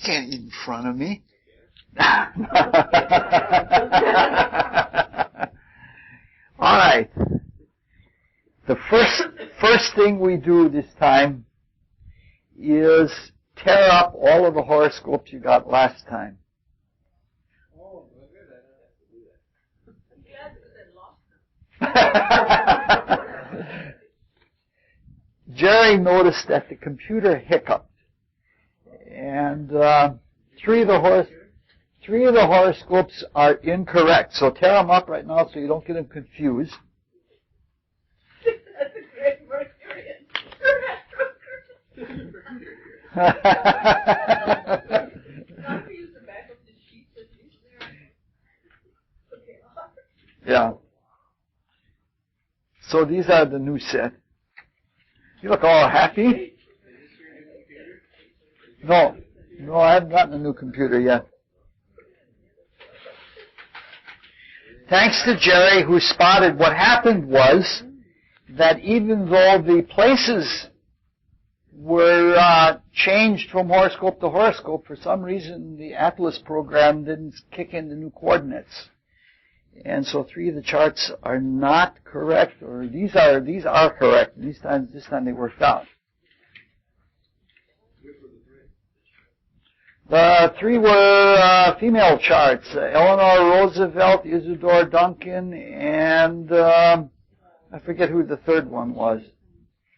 can't eat in front of me. All right. The first thing we do this time is tear up all of the horoscopes you got last time. Oh, good. I don't have to do that. Jerry noticed that the computer hiccuped, and three of the horoscopes are incorrect. So tear them up right now so you don't get them confused. That's a great Mercurian. Don't we use the back of the sheet that is there? Okay. Yeah. So these are the new set. You look all happy. No, I haven't gotten a new computer yet. Thanks to Jerry, who spotted what happened was that even though the places were changed from horoscope to horoscope, for some reason the Atlas program didn't kick in the new coordinates. And so three of the charts are not correct, or these are correct. This time they worked out. The three were female charts: Eleanor Roosevelt, Isadora Duncan, and I forget who the third one was.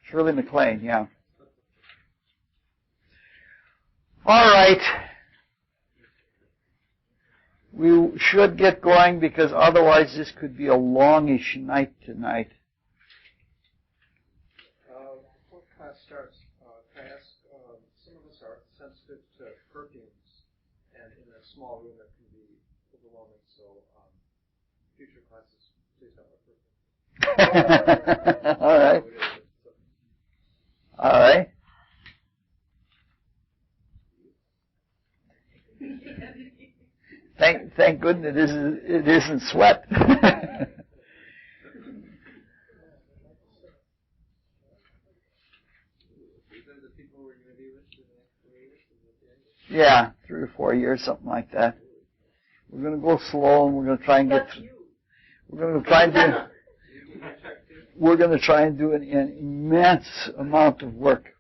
Shirley MacLaine, yeah. All right. We should get going because otherwise this could be a longish night tonight. Before class starts, can I ask, some of us are sensitive to perfumes, and in a small room it can be overwhelming, so future classes, please don't wear perfume. All right. All right. Thank goodness it isn't sweat. Yeah, 3 or 4 years, something like that. We're going to go slow, and we're going to try and get. We're going to try and do an immense amount of work.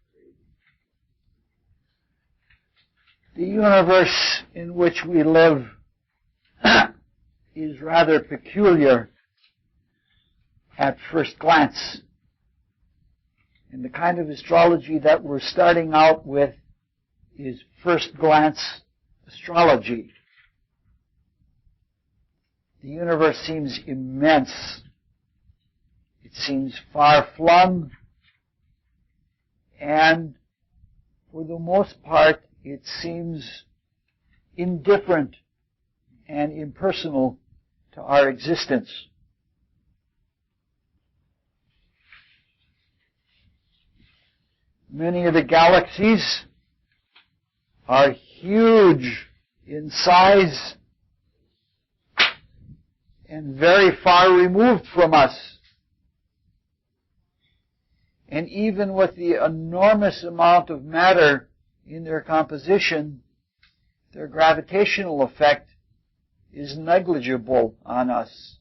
The universe in which we live is rather peculiar at first glance. And the kind of astrology that we're starting out with is first glance astrology. The universe seems immense. It seems far-flung. And for the most part, it seems indifferent and impersonal to our existence. Many of the galaxies are huge in size and very far removed from us. And even with the enormous amount of matter in their composition, their gravitational effect is negligible on us.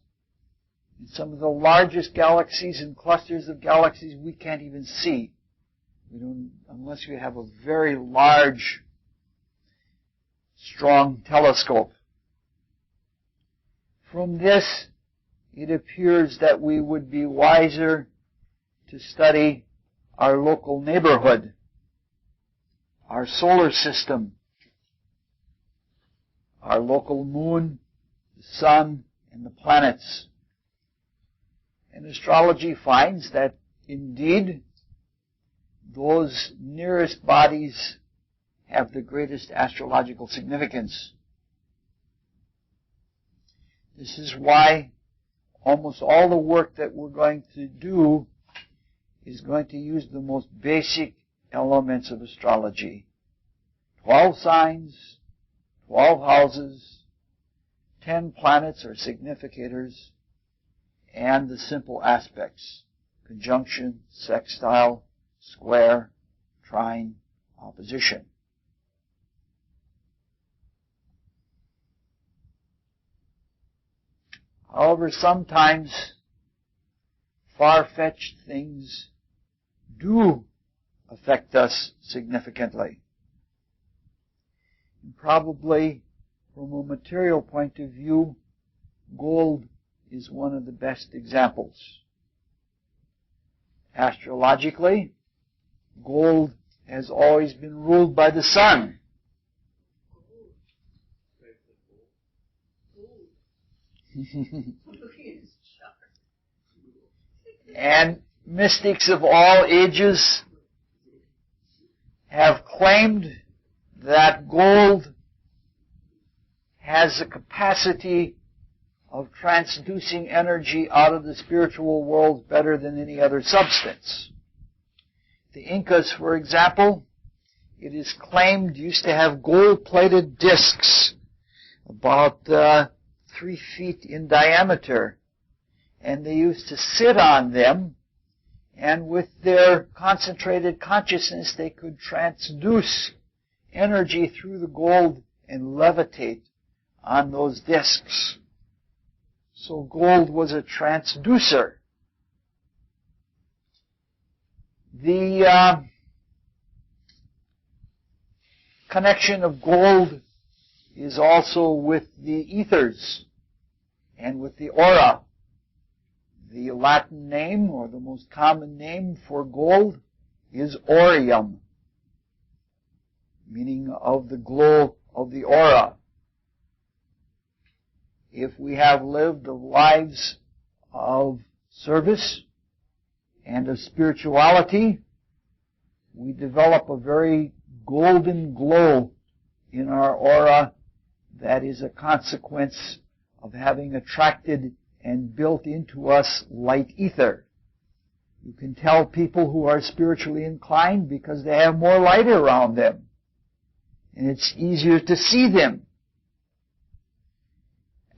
In some of the largest galaxies and clusters of galaxies we can't even see. We don't, unless we have a very large, strong telescope. From this, it appears that we would be wiser to study our local neighborhood, our solar system, our local moon, the sun, and the planets. And astrology finds that, indeed, those nearest bodies have the greatest astrological significance. This is why almost all the work that we're going to do is going to use the most basic elements of astrology. 12 signs, 12 houses, 10 planets or significators, and the simple aspects: conjunction, sextile, square, trine, opposition. However, sometimes far-fetched things do affect us significantly. And probably, from a material point of view, gold is one of the best examples. Astrologically, gold has always been ruled by the sun. And mystics of all ages have claimed that gold has the capacity of transducing energy out of the spiritual world better than any other substance. The Incas, for example, it is claimed used to have gold-plated discs about 3 feet in diameter, and they used to sit on them, and with their concentrated consciousness they could transduce energy through the gold and levitate on those discs. So gold was a transducer. The connection of gold is also with the ethers and with the aura. The Latin name, or the most common name for gold, is aureum, meaning of the glow of the aura. If we have lived lives of service and of spirituality, we develop a very golden glow in our aura that is a consequence of having attracted and built into us light ether. You can tell people who are spiritually inclined because they have more light around them, and it's easier to see them.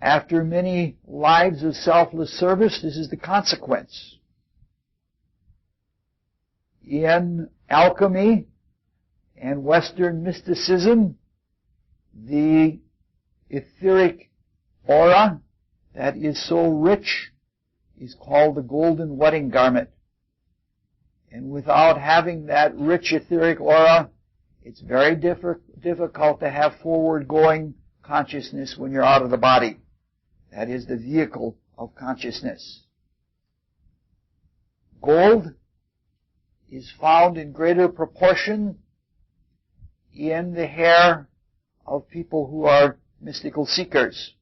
After many lives of selfless service, this is the consequence. In alchemy and Western mysticism, the etheric aura that is so rich is called the golden wedding garment. And without having that rich etheric aura, it's very difficult to have forward-going consciousness when you're out of the body. That is the vehicle of consciousness. Gold is found in greater proportion in the hair of people who are mystical seekers.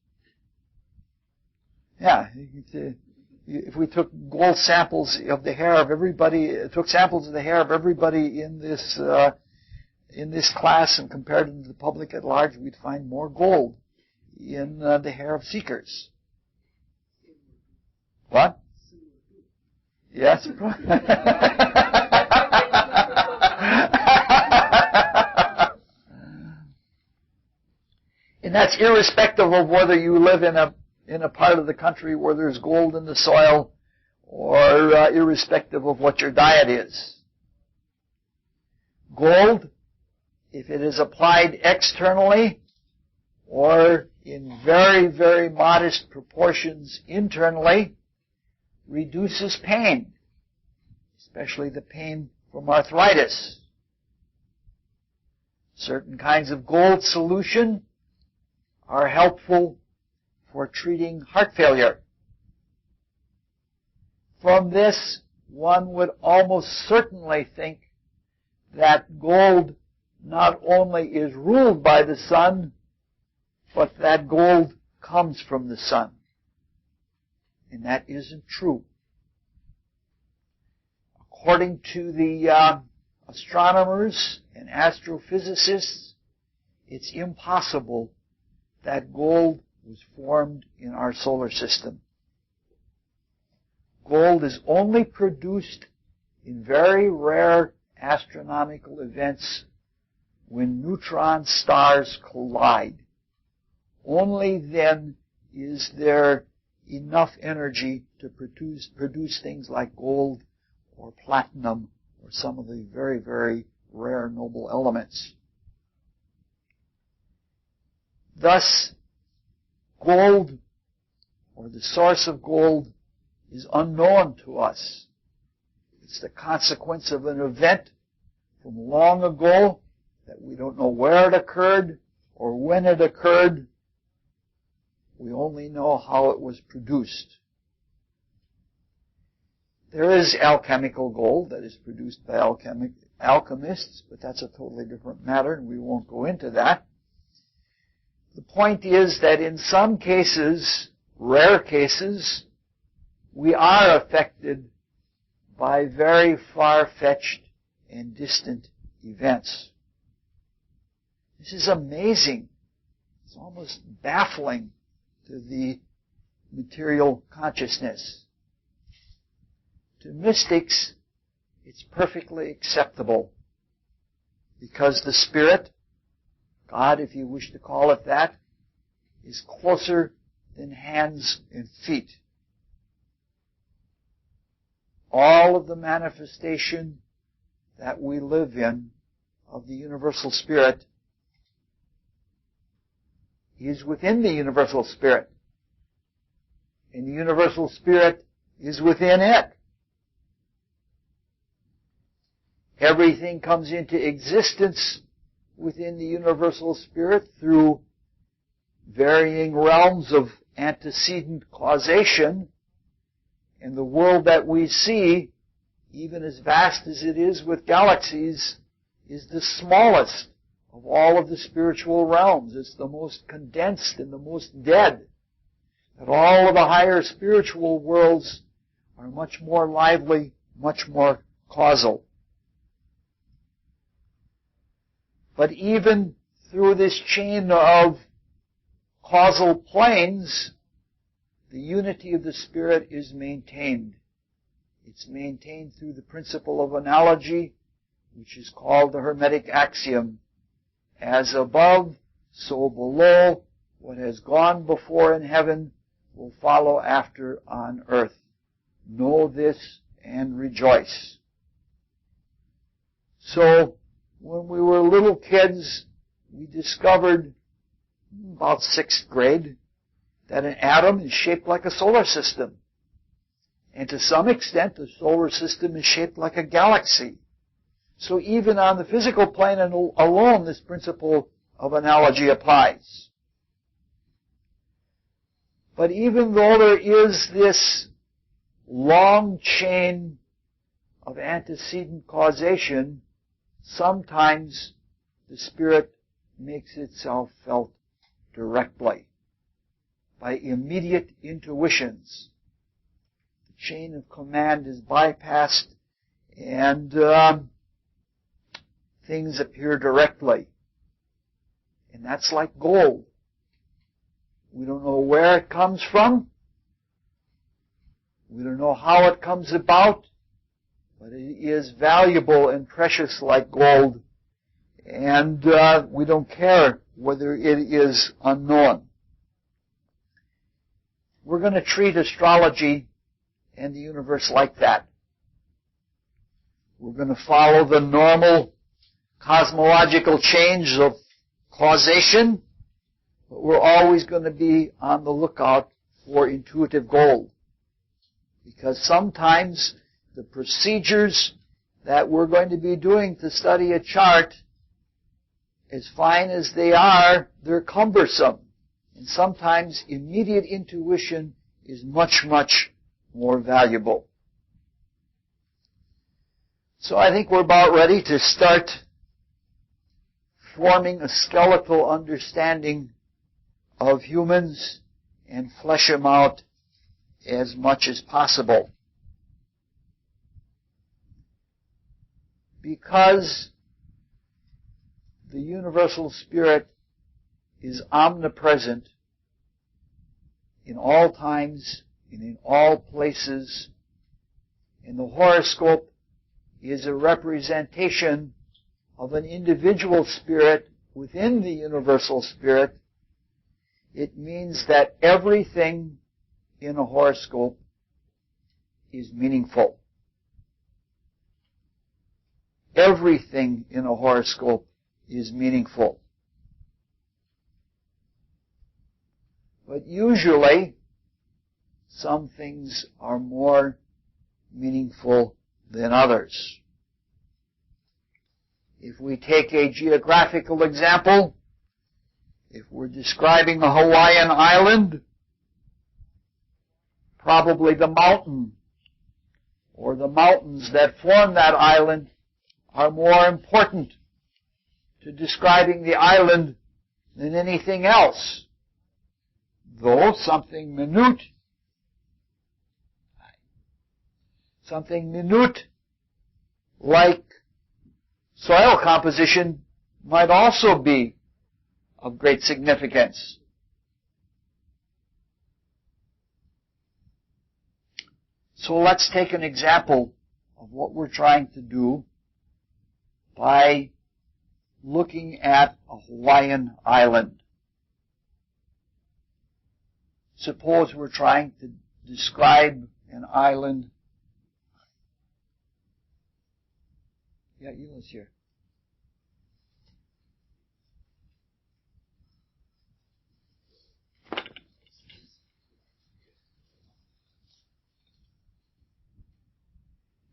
Yeah, if we took gold samples of the hair of everybody, took samples of the hair of everybody in this class and compared them to the public at large, we'd find more gold in the hair of seekers. What? Yes. And that's irrespective of whether you live in a part of the country where there's gold in the soil, or irrespective of what your diet is. Gold, if it is applied externally or in very, very modest proportions internally, reduces pain, especially the pain from arthritis. Certain kinds of gold solution are helpful for treating heart failure. From this, one would almost certainly think that gold not only is ruled by the sun, but that gold comes from the sun. And that isn't true. According to the astronomers and astrophysicists, it's impossible that gold was formed in our solar system. Gold is only produced in very rare astronomical events when neutron stars collide. Only then is there enough energy to produce things like gold or platinum or some of the very, very rare noble elements. Thus, gold or the source of gold is unknown to us. It's the consequence of an event from long ago that we don't know where it occurred or when it occurred. We only know how it was produced. There is alchemical gold that is produced by alchemists, but that's a totally different matter, and we won't go into that. The point is that in some cases, rare cases, we are affected by very far-fetched and distant events. This is amazing. It's almost baffling to the material consciousness. To mystics, it's perfectly acceptable because the Spirit, God, if you wish to call it that, is closer than hands and feet. All of the manifestation that we live in of the universal Spirit is within the universal Spirit. And the universal Spirit is within it. Everything comes into existence within the universal Spirit through varying realms of antecedent causation. And the world that we see, even as vast as it is with galaxies, is the smallest of all of the spiritual realms. It's the most condensed and the most dead. That all of the higher spiritual worlds are much more lively, much more causal. But even through this chain of causal planes, the unity of the Spirit is maintained. It's maintained through the principle of analogy, which is called the Hermetic axiom. As above, so below, what has gone before in heaven will follow after on earth. Know this and rejoice. So, when we were little kids, we discovered, about 6th grade, that an atom is shaped like a solar system. And to some extent, the solar system is shaped like a galaxy. So even on the physical plane alone, this principle of analogy applies. But even though there is this long chain of antecedent causation, sometimes the Spirit makes itself felt directly by immediate intuitions. The chain of command is bypassed and things appear directly. And that's like gold. We don't know where it comes from. We don't know how it comes about. But it is valuable and precious like gold. And we don't care whether it is unknown. We're going to treat astrology and the universe like that. We're going to follow the normal cosmological chains of causation, but we're always going to be on the lookout for intuitive gold. Because sometimes the procedures that we're going to be doing to study a chart, as fine as they are, they're cumbersome. And sometimes immediate intuition is much, much more valuable. So I think we're about ready to start forming a skeletal understanding of humans and flesh them out as much as possible. Because the universal Spirit is omnipresent in all times and in all places, and the horoscope is a representation of an individual spirit within the universal Spirit, it means that everything in a horoscope is meaningful. Everything in a horoscope is meaningful. But usually, some things are more meaningful than others. If we take a geographical example, if we're describing a Hawaiian island, probably the mountain or the mountains that form that island are more important to describing the island than anything else. Though something minute like soil composition might also be of great significance. So let's take an example of what we're trying to do by looking at a Hawaiian island. Suppose we're trying to describe an island. Yeah, Eula's here.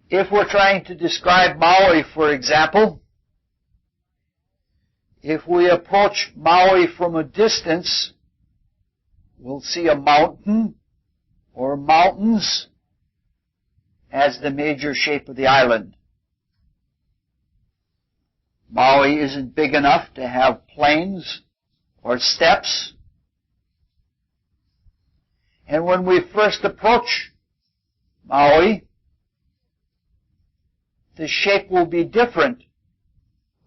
If we're trying to describe Maui, for example, if we approach Maui from a distance, we'll see a mountain or mountains as the major shape of the island. Maui isn't big enough to have plains or steppes. And when we first approach Maui, the shape will be different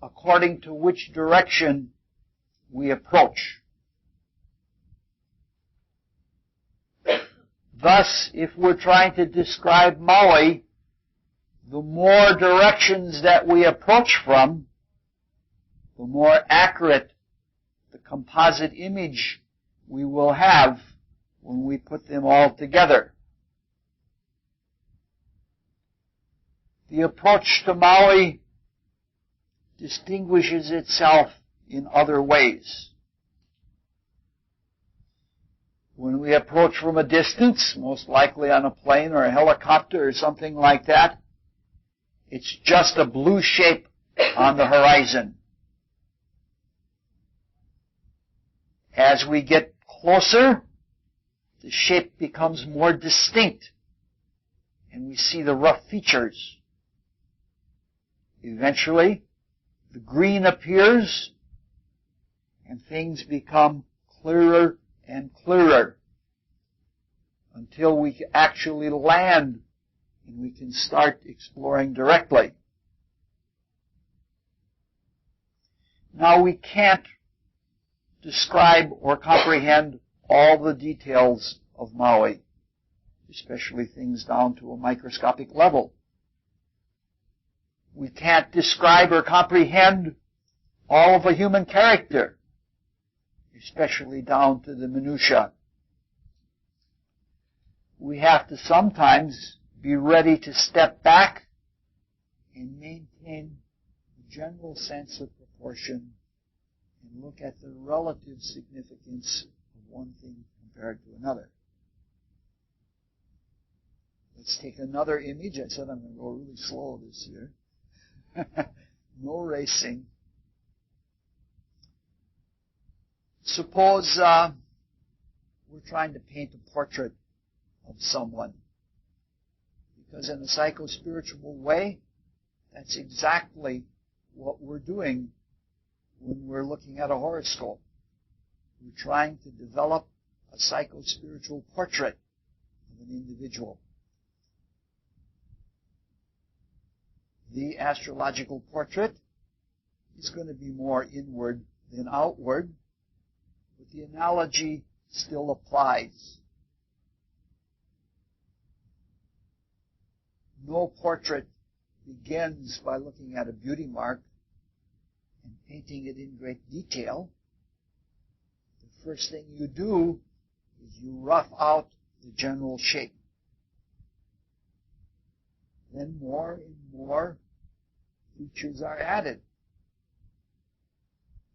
according to which direction we approach. Thus, if we're trying to describe Maui, the more directions that we approach from, the more accurate the composite image we will have when we put them all together. The approach to Maui distinguishes itself in other ways. When we approach from a distance, most likely on a plane or a helicopter or something like that, it's just a blue shape on the horizon. As we get closer, the shape becomes more distinct, and we see the rough features. Eventually, the green appears, and things become clearer and clearer until we actually land and we can start exploring directly. Now, we can't describe or comprehend all the details of Maui, especially things down to a microscopic level. We can't describe or comprehend all of a human character, especially down to the minutiae. We have to sometimes be ready to step back and maintain a general sense of proportion and look at the relative significance of one thing compared to another. Let's take another image. I said I'm going to go really slow this year. No racing. Suppose we're trying to paint a portrait of someone. Because in a psycho-spiritual way, that's exactly what we're doing when we're looking at a horoscope. We're trying to develop a psycho-spiritual portrait of an individual. The astrological portrait is going to be more inward than outward, but the analogy still applies. No portrait begins by looking at a beauty mark and painting it in great detail. The first thing you do is you rough out the general shape. Then more and more features are added.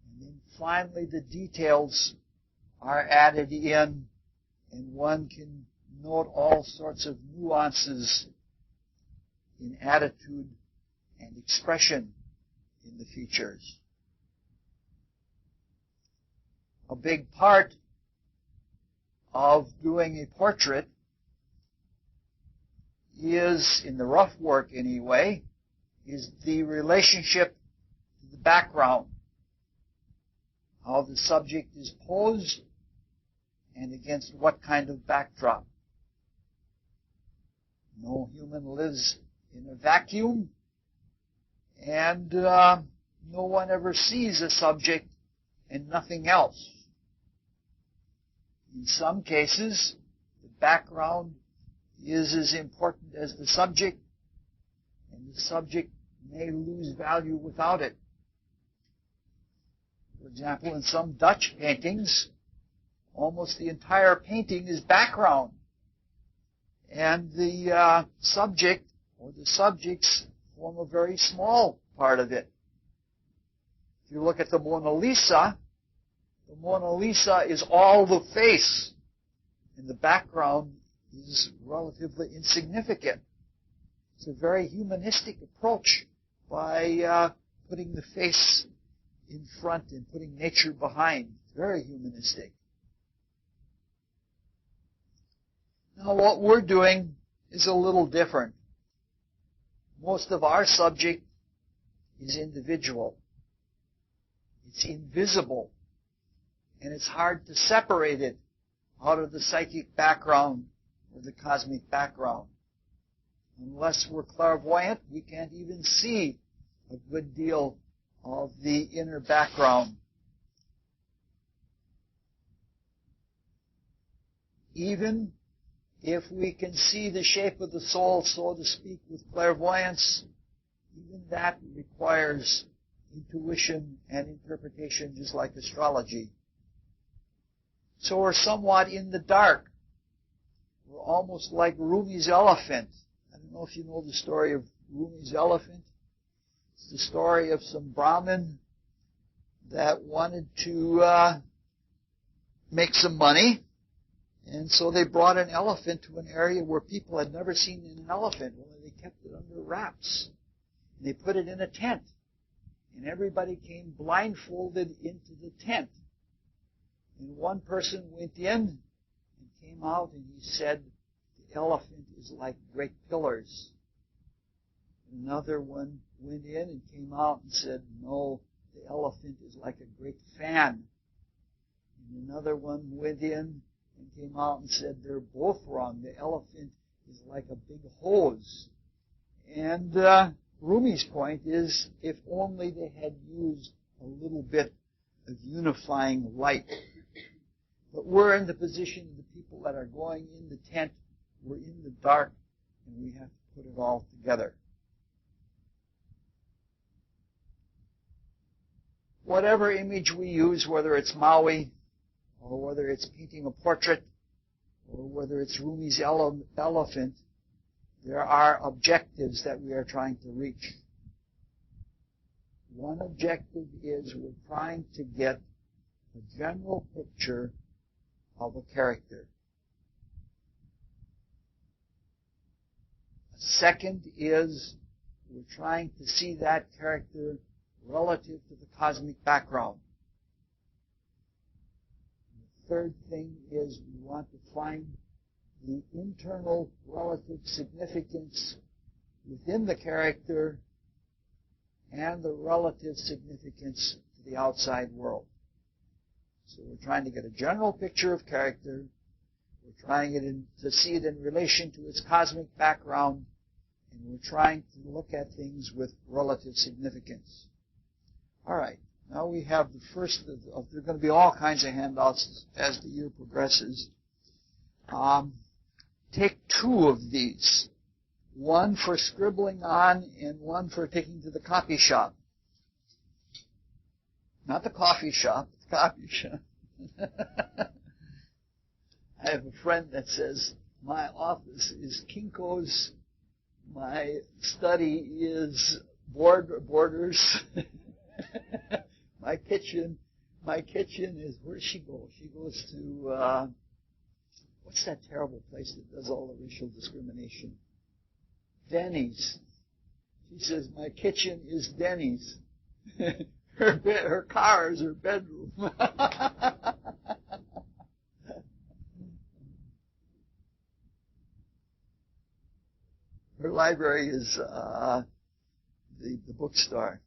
And then finally the details are added in, and one can note all sorts of nuances in attitude and expression in the features. A big part of doing a portrait is, in the rough work anyway, is the relationship to the background. How the subject is posed and against what kind of backdrop. No human lives in a vacuum, and no one ever sees a subject and nothing else. In some cases, the background is as important as the subject, and the subject may lose value without it. For example, in some Dutch paintings, almost the entire painting is background, and the subject or the subjects form a very small part of it. If you look at the Mona Lisa is all the face, and the background is relatively insignificant. It's a very humanistic approach by putting the face in front and putting nature behind. It's very humanistic. Now what we're doing is a little different. Most of our subject is individual. It's invisible. And it's hard to separate it out of the psychic background or the cosmic background. Unless we're clairvoyant, we can't even see a good deal of the inner background. Even if we can see the shape of the soul, so to speak, with clairvoyance, even that requires intuition and interpretation, just like astrology. So we're somewhat in the dark. We're almost like Rumi's elephant. I don't know if you know the story of Rumi's elephant. It's the story of some Brahmin that wanted to make some money. And so they brought an elephant to an area where people had never seen an elephant. Well, they kept it under wraps. And they put it in a tent. And everybody came blindfolded into the tent. And one person went in and came out and he said, the elephant is like great pillars. Another one went in and came out and said, no, the elephant is like a great fan. And another one went in and came out and said, they're both wrong. The elephant is like a big hose. And Rumi's point is, if only they had used a little bit of unifying light. But we're in the position of the people that are going in the tent. We're in the dark, and we have to put it all together. Whatever image we use, whether it's Maui, or whether it's painting a portrait, or whether it's Rumi's elephant, there are objectives that we are trying to reach. One objective is we're trying to get a general picture of a character. A second is we're trying to see that character relative to the cosmic background. The third thing is we want to find the internal relative significance within the character and the relative significance to the outside world. So we're trying to get a general picture of character. We're trying to see it in relation to its cosmic background. And we're trying to look at things with relative significance. All right. Now we have the first there are going to be all kinds of handouts as the year progresses. Take two of these. One for scribbling on and one for taking to the copy shop. Not the coffee shop, the copy shop. I have a friend that says, my office is Kinko's, my study is Borders, my kitchen is, where does she go? She goes to What's that terrible place that does all the racial discrimination? Denny's. She says, my kitchen is Denny's. Her car is her bedroom. Her library is the bookstore.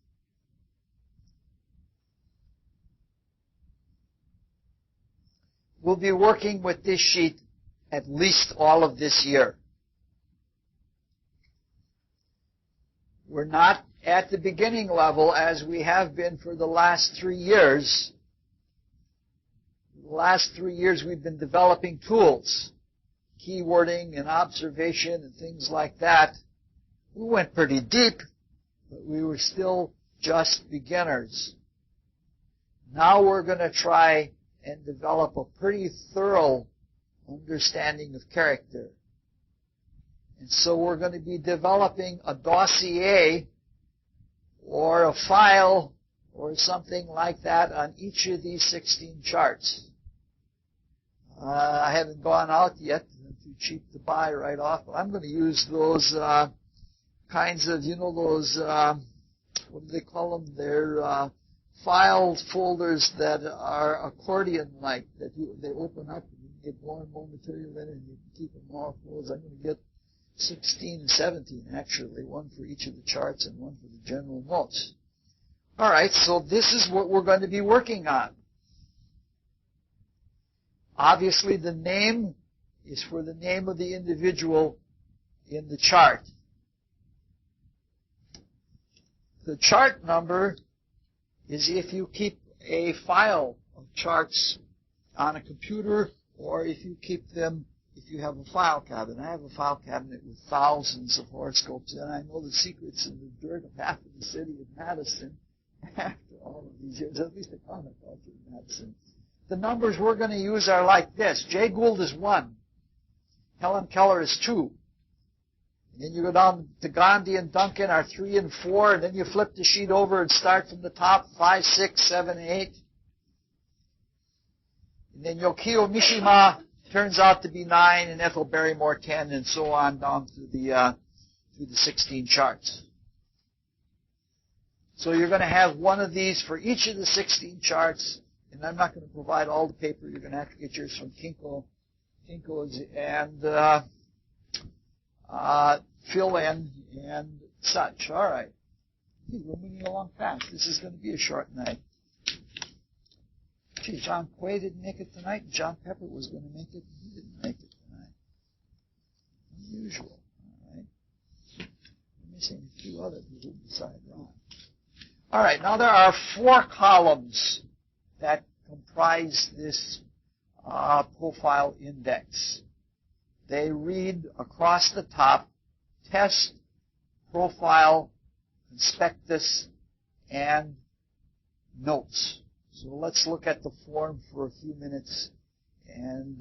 We'll be working with this sheet at least all of this year. We're not at the beginning level as we have been for the last 3 years. The last 3 years we've been developing tools, keywording and observation and things like that. We went pretty deep, but we were still just beginners. Now we're going to try and develop a pretty thorough understanding of character. And so we're going to be developing a dossier or a file or something like that on each of these 16 charts. I haven't gone out yet. They're too cheap to buy right off. But I'm going to use those kinds of, those, what do they call them? They're file folders that are accordion-like, that they open up and you can get more and more material in it and you can keep them all closed. I'm going to get 16 and 17, actually, one for each of the charts and one for the general notes. All right, so this is what we're going to be working on. Obviously, the name is for the name of the individual in the chart. The chart number is if you keep a file of charts on a computer or if you keep them if you have a file cabinet. I have a file cabinet with thousands of horoscopes, and I know the secrets in the dirt of half of the city of Madison after all of these years, at least the comic culture in Madison. The numbers we're going to use are like this. Jay Gould is 1. Helen Keller is 2. And then you go down to Gandhi and Duncan are 3 and 4, and then you flip the sheet over and start from the top, 5, 6, 7, 8. And then Yukio Mishima turns out to be 9, and Ethel Barrymore 10, and so on down through the 16 charts. So you're going to have one of these for each of the 16 charts, and I'm not going to provide all the paper. You're going to have to get yours from Kinko's and fill in and such. All right. We're moving along fast. This is going to be a short night. Gee, John Quay didn't make it tonight. John Pepper was going to make it. He didn't make it tonight. Unusual. All right. We're missing a few other people besides Ron. All right. Now there are 4 columns that comprise this profile index. They read across the top, test, profile, conspectus, and notes. So let's look at the form for a few minutes and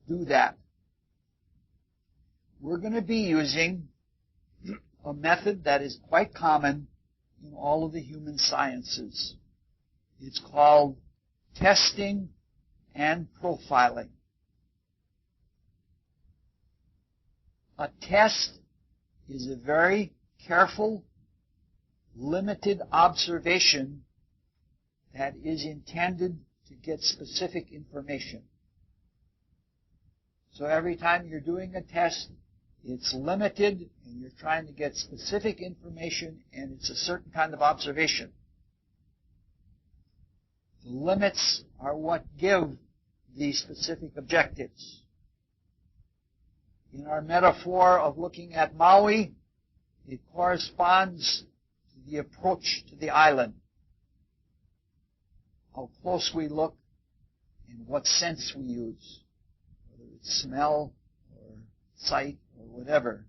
do that. We're going to be using a method that is quite common in all of the human sciences. It's called testing and profiling. A test is a very careful, limited observation that is intended to get specific information. So every time you're doing a test, it's limited and you're trying to get specific information and it's a certain kind of observation. The limits are what give these specific objectives. In our metaphor of looking at Maui, it corresponds to the approach to the island. How close we look and what sense we use, whether it's smell or sight or whatever.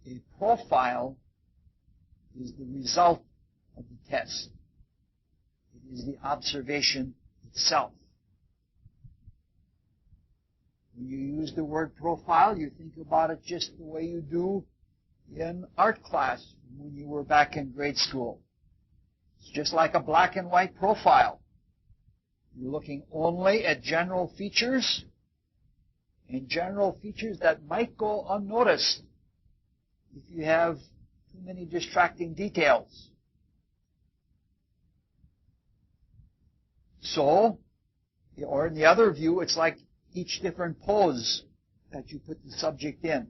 A profile is the result of the test. It is the observation itself. When you use the word profile, you think about it just the way you do in art class when you were back in grade school. It's just like a black and white profile. You're looking only at general features, and general features that might go unnoticed if you have too many distracting details. So, or in the other view, it's like each different pose that you put the subject in.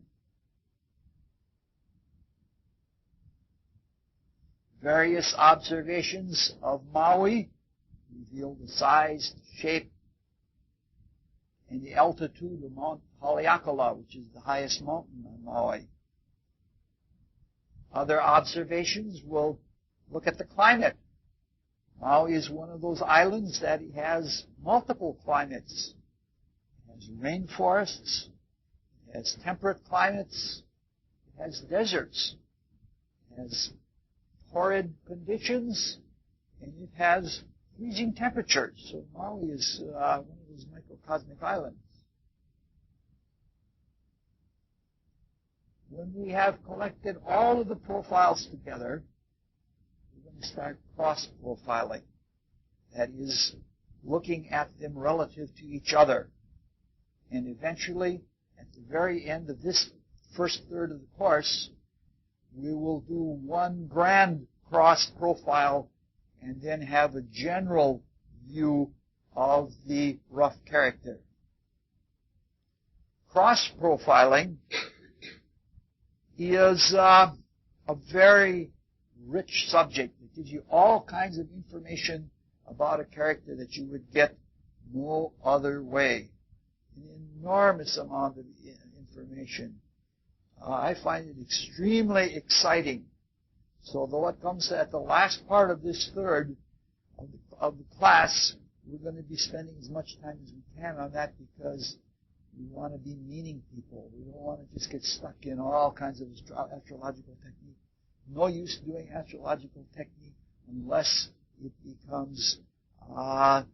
Various observations of Maui reveal the size, shape, and the altitude of Mount Haleakala, which is the highest mountain on Maui. Other observations will look at the climate. Maui is one of those islands that has multiple climates. It has rainforests, it has temperate climates, it has deserts, it has torrid conditions, and it has freezing temperatures. So Maui is one of those microcosmic islands. When we have collected all of the profiles together, we're going to start cross-profiling. That is, looking at them relative to each other. And eventually, at the very end of this first third of the course, we will do one grand cross-profile and then have a general view of the rough character. Cross-profiling is a very rich subject. It gives you all kinds of information about a character that you would get no other way. An enormous amount of information. I find it extremely exciting. So though it comes at the last part of this third of the class, we're going to be spending as much time as we can on that because we want to be meaning people. We don't want to just get stuck in all kinds of astrological technique. No use doing astrological technique unless it becomes a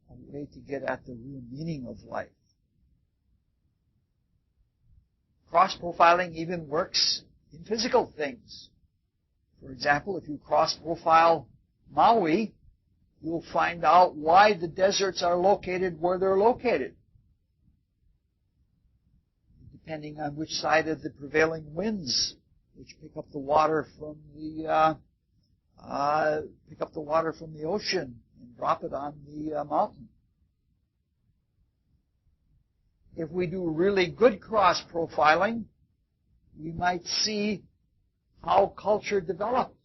way to get at the real meaning of life. Cross-profiling even works in physical things. For example, if you cross-profile Maui, you'll find out why the deserts are located where they're located, depending on which side of the prevailing winds, which pick up the water from the ocean and drop it on the mountain. If we do really good cross-profiling, we might see how culture developed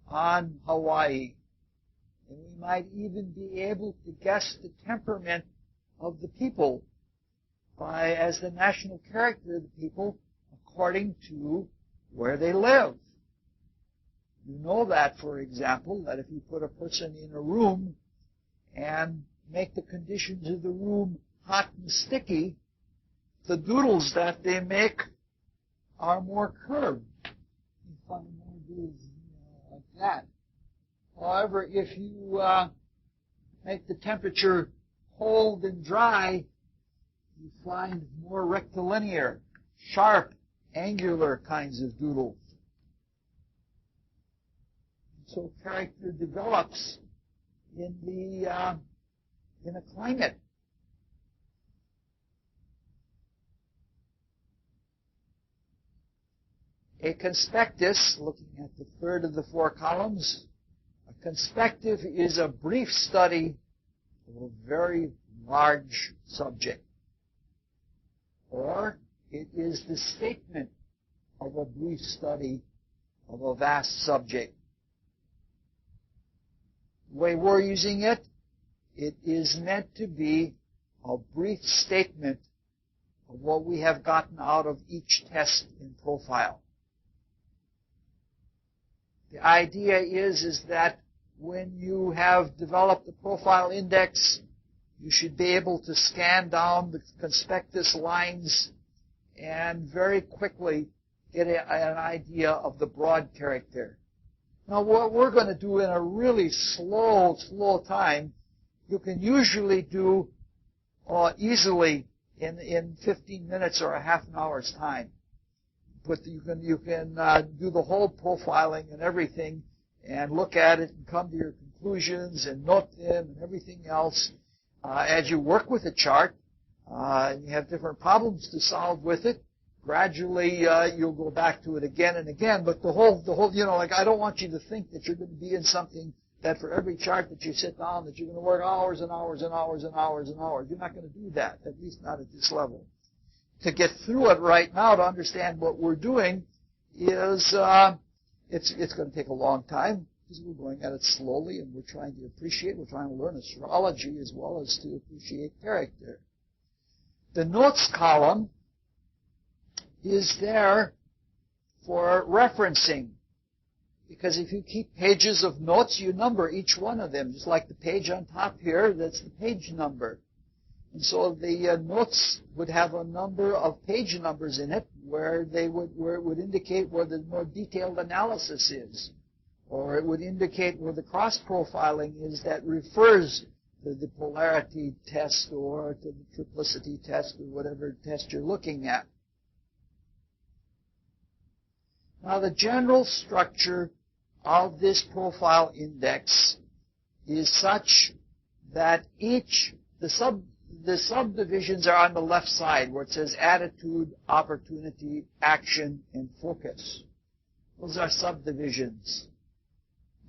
on Hawaii. And we might even be able to guess the temperament of the people as the national character of the people according to where they live. You know that, for example, that if you put a person in a room and make the conditions of the room hot and sticky, the doodles that they make are more curved. You find more doodles like that. However, if you make the temperature cold and dry, you find more rectilinear, sharp, angular kinds of doodles. So character develops in a climate. A conspectus, looking at the third of the four columns, a conspective is a brief study of a very large subject. Or it is the statement of a brief study of a vast subject. The way we're using it, it is meant to be a brief statement of what we have gotten out of each test in profile. The idea is that when you have developed the profile index, you should be able to scan down the conspectus lines and very quickly get an idea of the broad character. Now, what we're going to do in a really slow time, you can usually do easily in 15 minutes or a half an hour's time. you can do the whole profiling and everything, and look at it and come to your conclusions and note them and everything else. As you work with a chart, and you have different problems to solve with it, gradually you'll go back to it again and again. But the whole, like, I don't want you to think that you're going to be in something that for every chart that you sit down that you're going to work hours and hours and hours and hours and hours. You're not going to do that, at least not at this level. To get through it right now, to understand what we're doing, is it's going to take a long time, because we're going at it slowly, and we're trying to learn astrology as well as to appreciate character. The notes column is there for referencing, because if you keep pages of notes, you number each one of them, just like the page on top here, that's the page number. And so the notes would have a number of page numbers in it where it would indicate where the more detailed analysis is, or it would indicate where the cross-profiling is that refers to the polarity test or to the triplicity test or whatever test you're looking at. Now, the general structure of this profile index is such that the subdivisions are on the left side where it says attitude, opportunity, action, and focus. Those are subdivisions.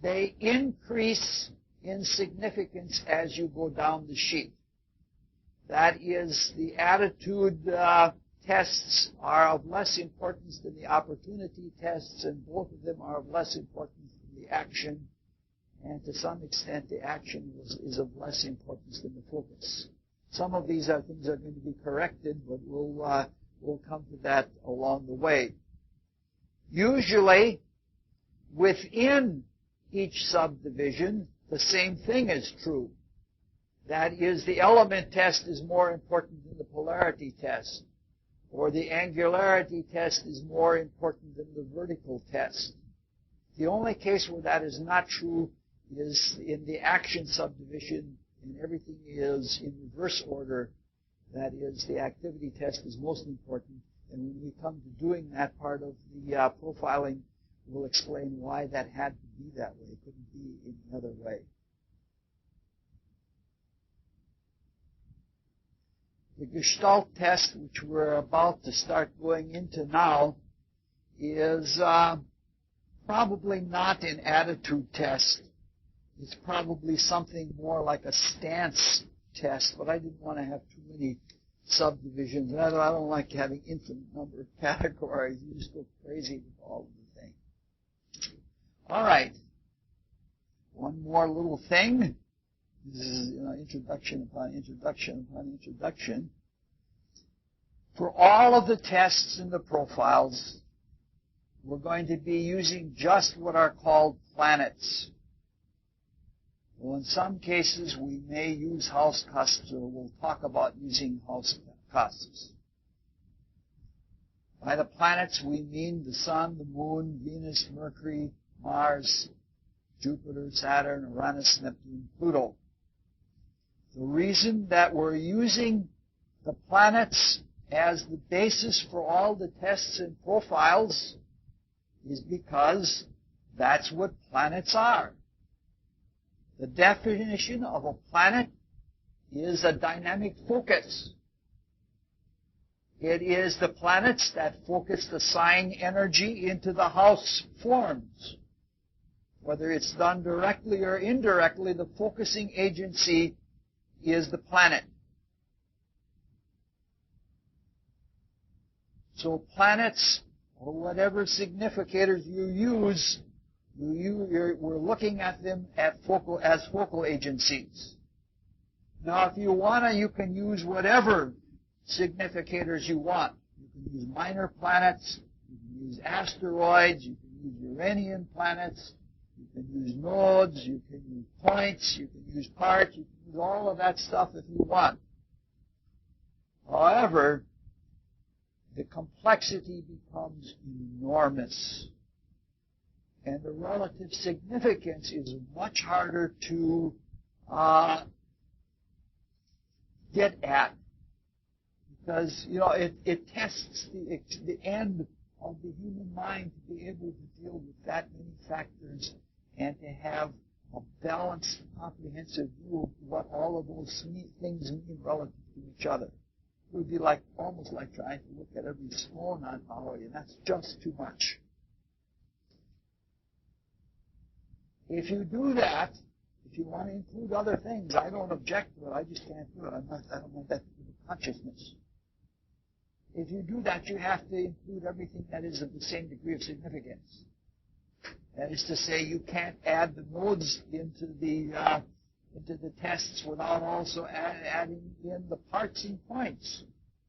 They increase in significance as you go down the sheet. That is, the attitude tests are of less importance than the opportunity tests, and both of them are of less importance than the action, and to some extent the action is of less importance than the focus. Some of these things are going to be corrected, but we'll come to that along the way. Usually, within each subdivision, the same thing is true. That is, the element test is more important than the polarity test, or the angularity test is more important than the vertical test. The only case where that is not true is in the action subdivision, and everything is in reverse order. That is, the activity test is most important, and when we come to doing that part of the profiling, we'll explain why that had to be that way. It couldn't be any other way. The Gestalt test, which we're about to start going into now, is probably not an attitude test. It's probably something more like a stance test, but I didn't want to have too many subdivisions. I don't like having infinite number of categories. You just go crazy with all of the things. All right. One more little thing. This is introduction upon introduction upon introduction. For all of the tests and the profiles, we're going to be using just what are called planets. Well, in some cases, we may use house cusps, or we'll talk about using house cusps. By the planets, we mean the Sun, the Moon, Venus, Mercury, Mars, Jupiter, Saturn, Uranus, Neptune, Pluto. The reason that we're using the planets as the basis for all the tests and profiles is because that's what planets are. The definition of a planet is a dynamic focus. It is the planets that focus the sign energy into the house forms. Whether it's done directly or indirectly, the focusing agency is the planet. So planets, or whatever significators you use, we're looking at them as focal agencies. Now, if you want to, you can use whatever significators you want. You can use minor planets, you can use asteroids, you can use Uranian planets, you can use nodes, you can use points, you can use parts, you can use all of that stuff if you want. However, the complexity becomes enormous. And the relative significance is much harder to get at. Because, it tests the end of the human mind to be able to deal with that many factors and to have a balanced, comprehensive view of what all of those things mean relative to each other. It would be almost like trying to look at every stone on Maui, and that's just too much. If you do that, if you want to include other things, I don't object to it. I just can't do it. I don't want that to be consciousness. If you do that, you have to include everything that is of the same degree of significance. That is to say, you can't add the nodes into the tests without also adding in the parts and points.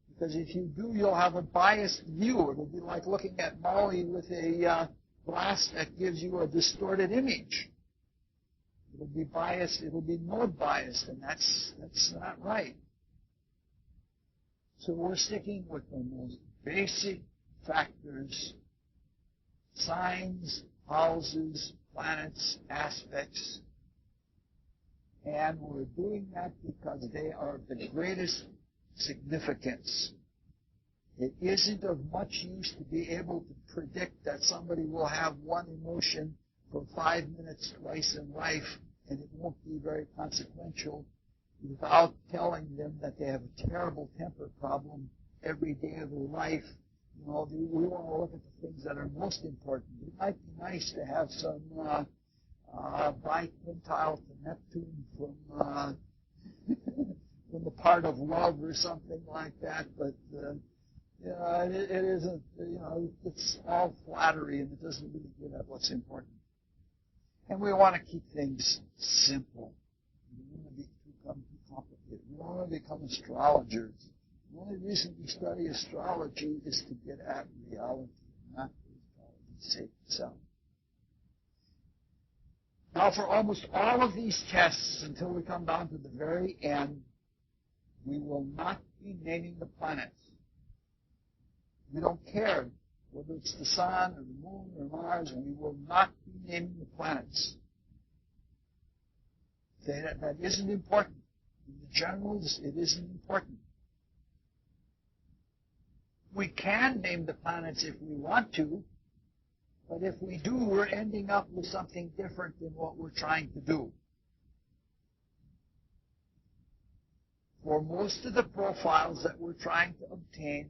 Because if you do, you'll have a biased view. It'll be like looking at Maui with a glass that gives you a distorted image. It'll be biased. It'll be node biased, and that's not right. So we're sticking with the most basic factors: signs, houses, planets, aspects. And we're doing that because they are of the greatest significance. It isn't of much use to be able to predict that somebody will have one emotion for 5 minutes twice in life, and it won't be very consequential, without telling them that they have a terrible temper problem every day of their life. We want to look at the things that are most important. It might be nice to have some biquintile to Neptune from from the part of love or something like that, but it isn't. It's all flattery, and it doesn't really get at what's important. And we want to keep things simple. We don't want to become too complicated. We don't want to become astrologers. The only reason we study astrology is to get at reality, not for astrology's sake itself. Now, for almost all of these tests, until we come down to the very end, we will not be naming the planets. We don't care whether it's the sun or the moon or Mars, we will not be naming the planets. That isn't important. In the generals, it isn't important. We can name the planets if we want to, but if we do, we're ending up with something different than what we're trying to do. For most of the profiles that we're trying to obtain,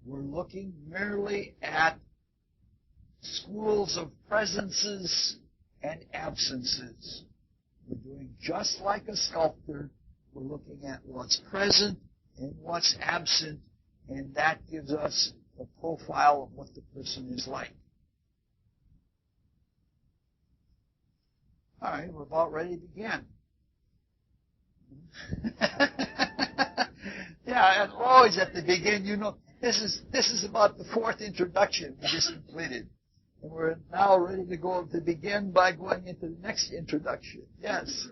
we're looking merely at schools of presences and absences. We're doing just like a sculptor. We're looking at what's present and what's absent, and that gives us a profile of what the person is like. All right, we're about ready to begin. Yeah, and always at the beginning, this is about the fourth introduction we just completed. And we're now ready to go to begin by going into the next introduction. Yes.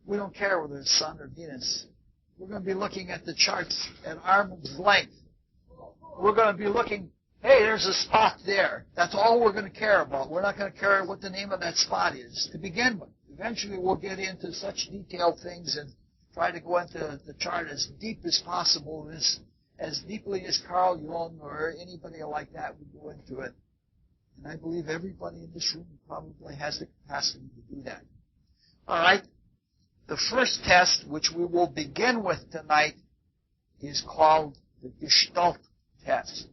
We don't care whether it's Sun or Venus. We're going to be looking at the charts at arm's length. We're going to be looking, hey, there's a spot there. That's all we're going to care about. We're not going to care what the name of that spot is to begin with. Eventually we'll get into such detailed things and try to go into the chart as deep as possible, as deeply as Carl Jung or anybody like that would go into it. And I believe everybody in this room probably has the capacity to do that. All right. The first test, which we will begin with tonight, is called the Gestalt test.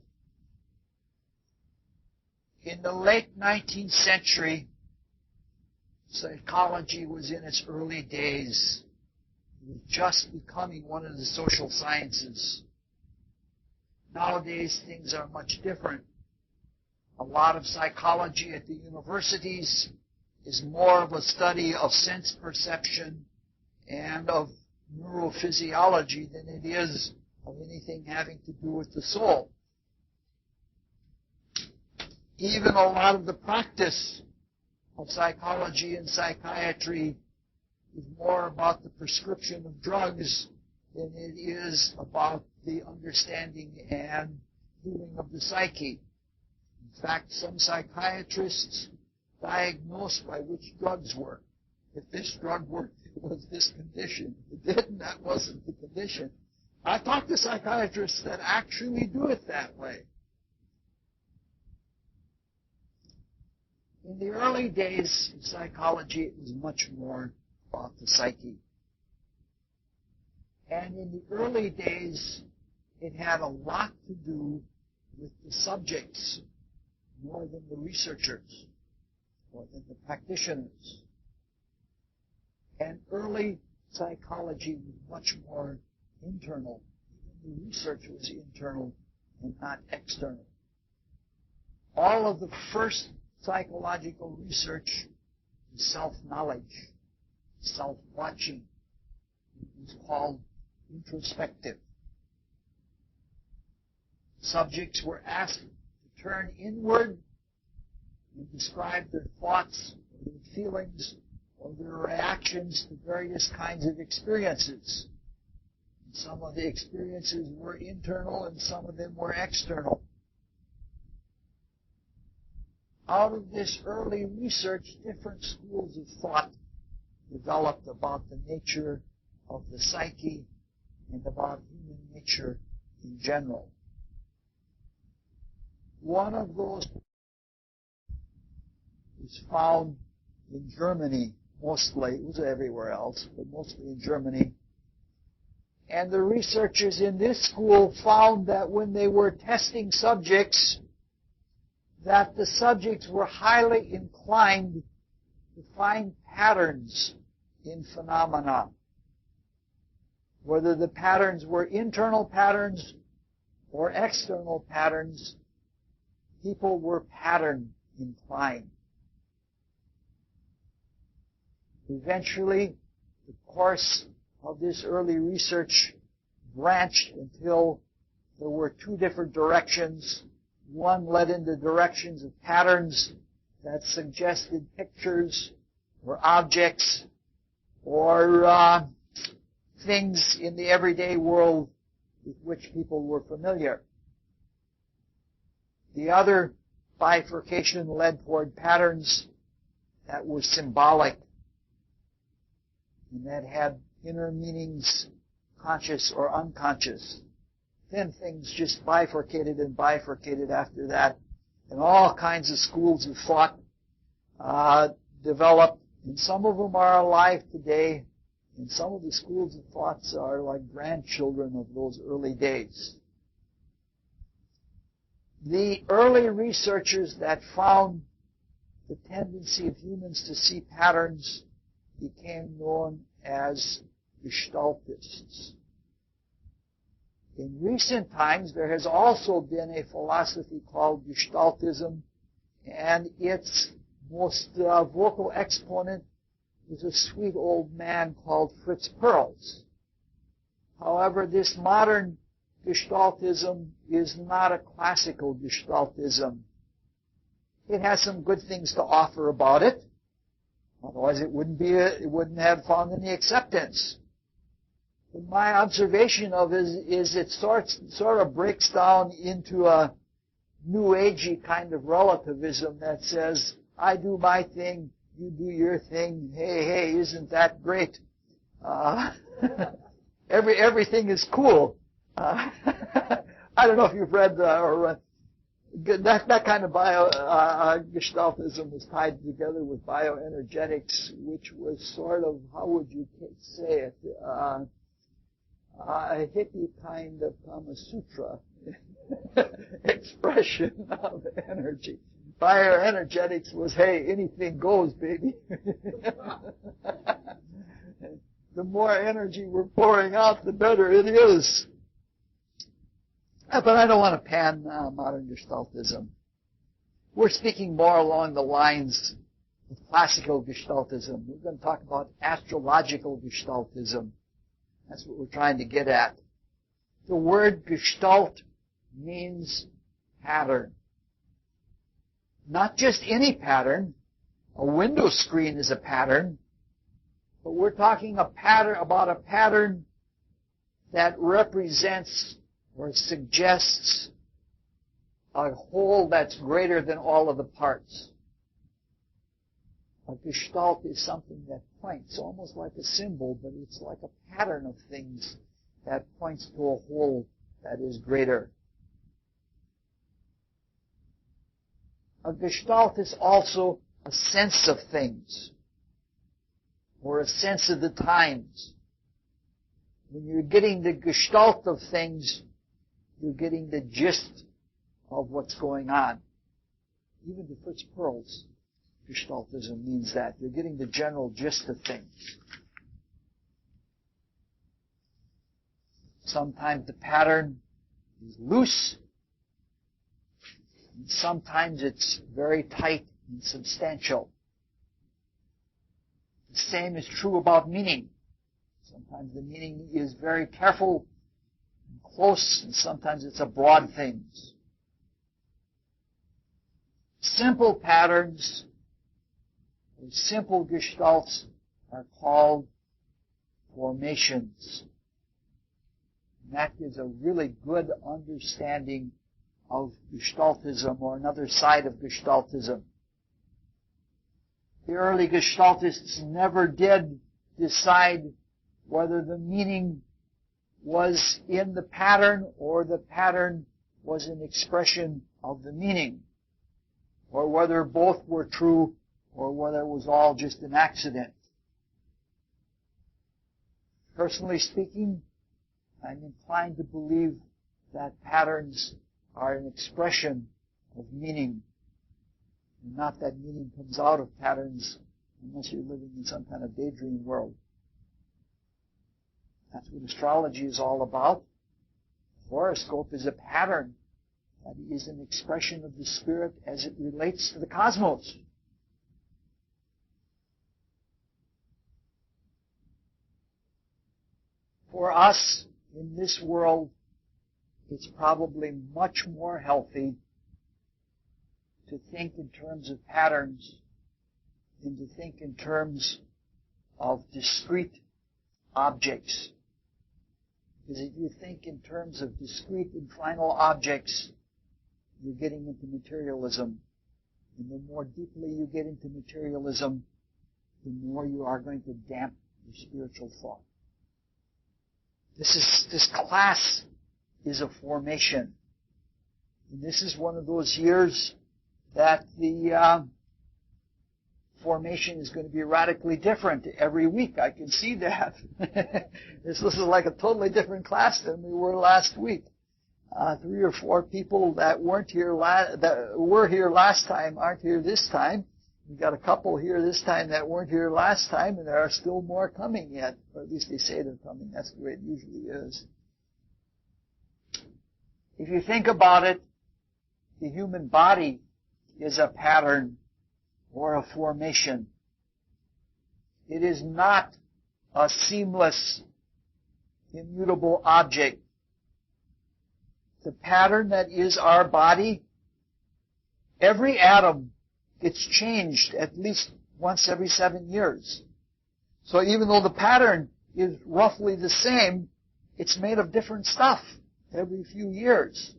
In the late 19th century, psychology was in its early days. It was just becoming one of the social sciences. Nowadays, things are much different. A lot of psychology at the universities is more of a study of sense perception and of neurophysiology than it is of anything having to do with the soul. Even a lot of the practice of psychology and psychiatry is more about the prescription of drugs than it is about the understanding and healing of the psyche. In fact, some psychiatrists diagnose by which drugs work. If this drug worked, it was this condition. If it didn't, that wasn't the condition. I talk to psychiatrists that actually do it that way. In the early days of psychology, it was much more about the psyche. And in the early days, it had a lot to do with the subjects more than the researchers, more than the practitioners. And early psychology was much more internal. Even the research was internal and not external. All of the first psychological research is self-knowledge, self-watching. It was called introspective. Subjects were asked to turn inward and describe their thoughts, or their feelings, or their reactions to various kinds of experiences. And some of the experiences were internal and some of them were external. Out of this early research, different schools of thought developed about the nature of the psyche and about human nature in general. One of those was found in Germany, mostly. It was everywhere else, but mostly in Germany. And the researchers in this school found that when they were testing subjects, that the subjects were highly inclined to find patterns in phenomena. Whether the patterns were internal patterns or external patterns, people were pattern inclined. Eventually, the course of this early research branched until there were two different directions. One led into directions of patterns that suggested pictures or objects or things in the everyday world with which people were familiar. The other bifurcation led toward patterns that were symbolic and that had inner meanings, conscious or unconscious. Then things just bifurcated and bifurcated after that, and all kinds of schools of thought developed, and some of them are alive today, and some of the schools of thoughts are like grandchildren of those early days. The early researchers that found the tendency of humans to see patterns became known as Gestaltists. In recent times, there has also been a philosophy called Gestaltism, and its most vocal exponent was a sweet old man called Fritz Perls. However, this modern Gestaltism is not a classical Gestaltism. It has some good things to offer about it. Otherwise, it wouldn't have found any acceptance. But my observation of it is it sort of breaks down into a new agey kind of relativism that says, I do my thing, you do your thing. Hey, isn't that great? Everything is cool. I don't know if you've read that kind of Gestaltism was tied together with bioenergetics, which was sort of, how would you say it, a hippie kind of Kama Sutra expression of energy. Bioenergetics was, hey, anything goes, baby. The more energy we're pouring out, the better it is. But I don't want to pan modern Gestaltism. We're speaking more along the lines of classical Gestaltism. We're going to talk about astrological Gestaltism. That's what we're trying to get at. The word Gestalt means pattern. Not just any pattern. A window screen is a pattern. But we're talking about a pattern that represents or suggests a whole that's greater than all of the parts. A gestalt is something that points, almost like a symbol, but it's like a pattern of things that points to a whole that is greater. A gestalt is also a sense of things, or a sense of the times. When you're getting the gestalt of things, you're getting the gist of what's going on. Even the Fritz Perls gestaltism means that. You're getting the general gist of things. Sometimes the pattern is loose, and sometimes it's very tight and substantial. The same is true about meaning. Sometimes the meaning is very careful and close, and sometimes it's a broad thing. Simple patterns or simple gestalts are called formations. And that gives a really good understanding of gestaltism, or another side of gestaltism. The early gestaltists never did decide whether the meaning was in the pattern or the pattern was an expression of the meaning, or whether both were true or whether it was all just an accident. Personally speaking, I'm inclined to believe that patterns are an expression of meaning, and not that meaning comes out of patterns unless you're living in some kind of daydream world. That's what astrology is all about. The horoscope is a pattern that is an expression of the spirit as it relates to the cosmos. For us, in this world, it's probably much more healthy to think in terms of patterns than to think in terms of discrete objects. Because if you think in terms of discrete and final objects, you're getting into materialism. And the more deeply you get into materialism, the more you are going to damp your spiritual thought. This class is a formation. And this is one of those years that the formation is going to be radically different every week. I can see that. This is like a totally different class than we were last week. 3 or 4 people that were here last time aren't here this time. We've got a couple here this time that weren't here last time, and there are still more coming yet. Or at least they say they're coming. That's the way it usually is. If you think about it, the human body is a pattern or a formation. It is not a seamless, immutable object. The pattern that is our body, every atom gets changed at least once every 7 years. So even though the pattern is roughly the same, it's made of different stuff every few years.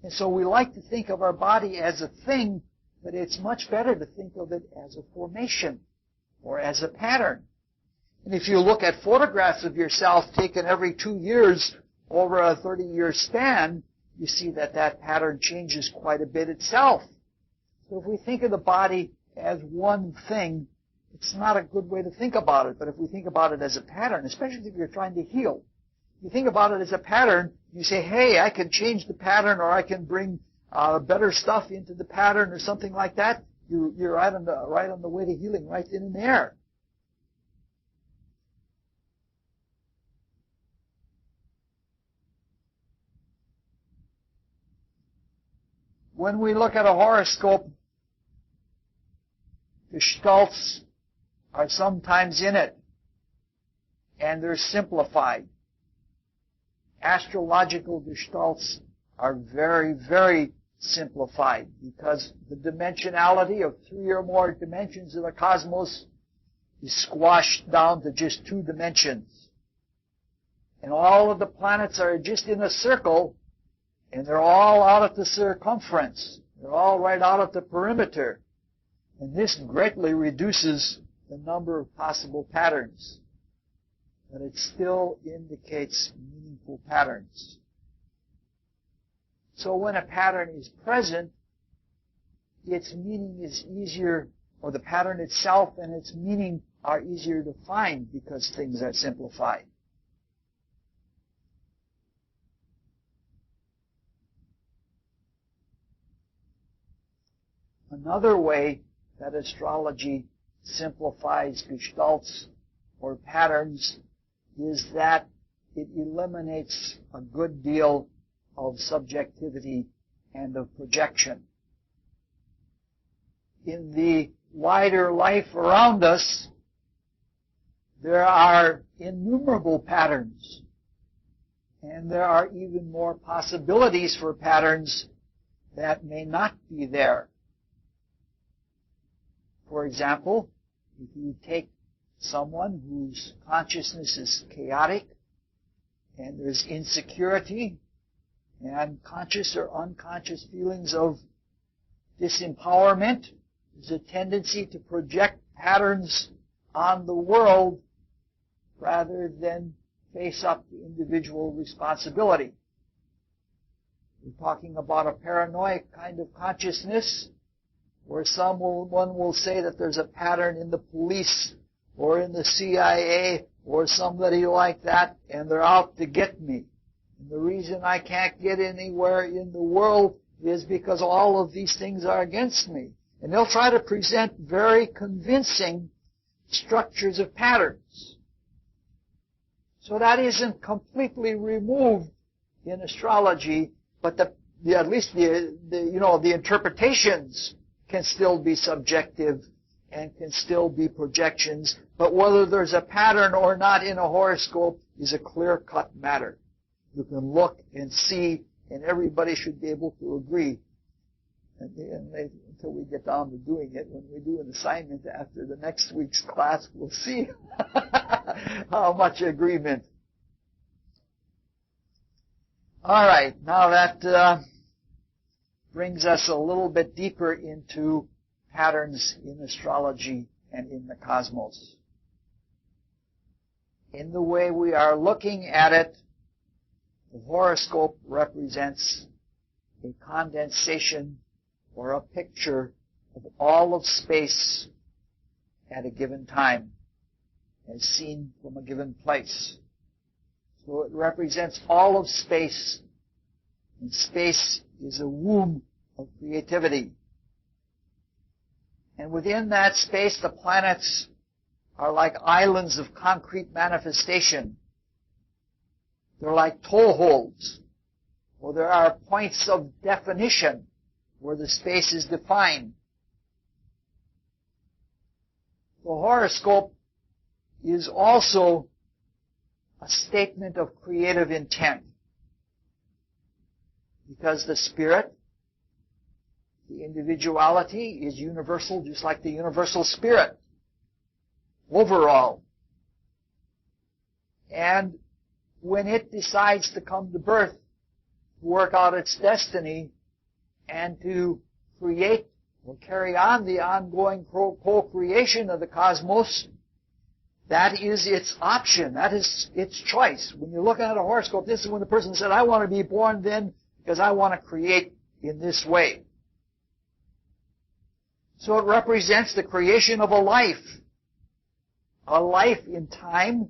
And so we like to think of our body as a thing, but it's much better to think of it as a formation or as a pattern. And if you look at photographs of yourself taken every 2 years over a 30-year span, you see that that pattern changes quite a bit itself. So if we think of the body as one thing, it's not a good way to think about it. But if we think about it as a pattern, especially if you're trying to heal, you think about it as a pattern, you say, hey, I can change the pattern, or I can bring better stuff into the pattern or something like that. You're right on the way to healing right then and there. When we look at a horoscope, gestalts are sometimes in it, and they're simplified. Astrological gestalts are very, very simplified because the dimensionality of 3 or more dimensions of the cosmos is squashed down to just 2 dimensions. And all of the planets are just in a circle, and they're all out at the circumference. They're all right out at the perimeter. And this greatly reduces the number of possible patterns. But it still indicates meaningful meaningful patterns. So when a pattern is present, its meaning is easier, or the pattern itself and its meaning are easier to find because things are simplified. Another way that astrology simplifies gestalts or patterns is that it eliminates a good deal of subjectivity and of projection. In the wider life around us, there are innumerable patterns, and there are even more possibilities for patterns that may not be there. For example, if you take someone whose consciousness is chaotic, and there's insecurity, and conscious or unconscious feelings of disempowerment, there's a tendency to project patterns on the world rather than face up to individual responsibility. We're talking about a paranoid kind of consciousness, where one will say that there's a pattern in the police or in the CIA or somebody like that, and they're out to get me. And the reason I can't get anywhere in the world is because all of these things are against me. And they'll try to present very convincing structures of patterns. So that isn't completely removed in astrology, but at least the interpretations can still be subjective and can still be projections, but whether there's a pattern or not in a horoscope is a clear-cut matter. You can look and see, and everybody should be able to agree. Until we get down to doing it, when we do an assignment after the next week's class, we'll see how much agreement. All right, now that brings us a little bit deeper into patterns in astrology and in the cosmos. In the way we are looking at it, the horoscope represents a condensation or a picture of all of space at a given time, as seen from a given place. So it represents all of space, and space is a womb of creativity. And within that space, the planets are like islands of concrete manifestation. They're like toeholds, or there are points of definition where the space is defined. The horoscope is also a statement of creative intent, because the spirit, the individuality, is universal, just like the universal spirit overall. And when it decides to come to birth, to work out its destiny, and to create or carry on the ongoing co-creation of the cosmos, that is its option. That is its choice. When you're looking at a horoscope, this is when the person said, I want to be born then because I want to create in this way. So it represents the creation of a life in time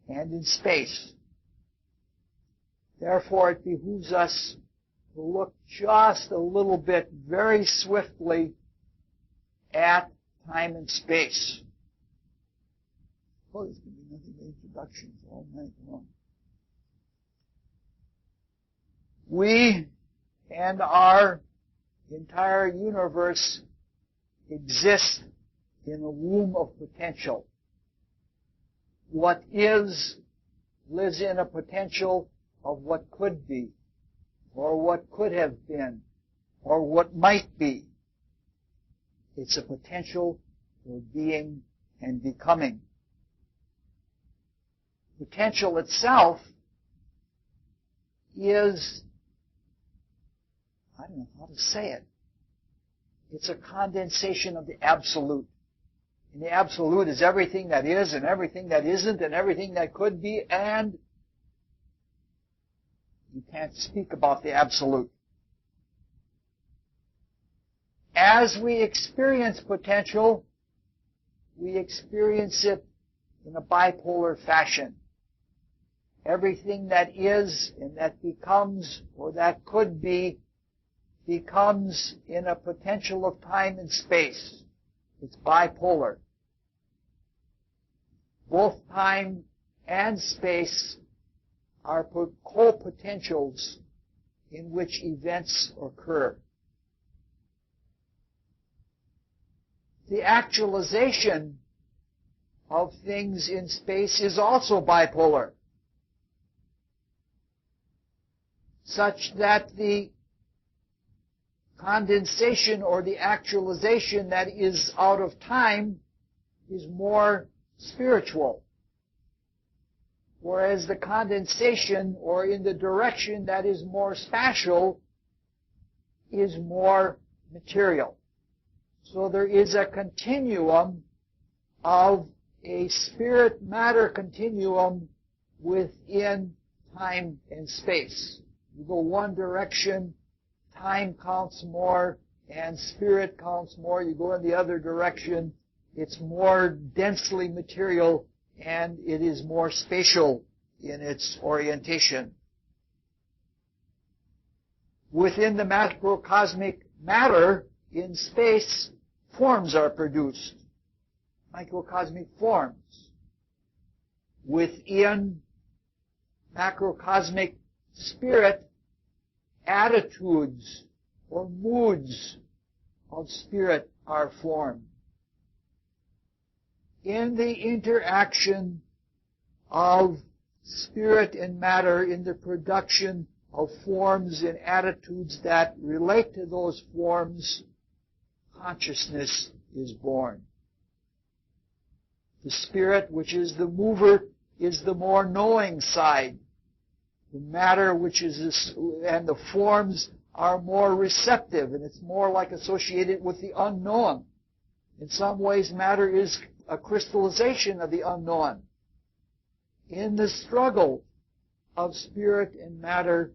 and in space. Therefore, it behooves us to look just a little bit, very swiftly, at time and space. Oh, there's going to be nothing but introductions all night long. We and our entire universe exist in a womb of potential. What is lives in a potential of what could be, or what could have been, or what might be. It's a potential for being and becoming. Potential itself is, I don't know how to say it, it's a condensation of the absolute. And the absolute is everything that is and everything that isn't and everything that could be, and You can't speak about the absolute. As we experience potential, we experience it in a bipolar fashion. Everything that is and that becomes or that could be becomes in a potential of time and space. It's bipolar. Both time and space are co-potentials in which events occur. The actualization of things in space is also bipolar, such that the condensation or the actualization that is out of time is more spiritual, whereas the condensation or in the direction that is more spatial is more material. So there is a continuum of a spirit-matter continuum within time and space. You go one direction, time counts more, and spirit counts more. You go in the other direction, it's more densely material, and it is more spatial in its orientation. Within the macrocosmic matter, in space, forms are produced. Microcosmic forms. Within macrocosmic spirit, attitudes or moods of spirit are formed. In the interaction of spirit and matter, in the production of forms and attitudes that relate to those forms, consciousness is born. The spirit, which is the mover, is the more knowing side. The matter, and the forms are more receptive, and it's more like associated with the unknown. In some ways, matter is a crystallization of the unknown. In the struggle of spirit and matter,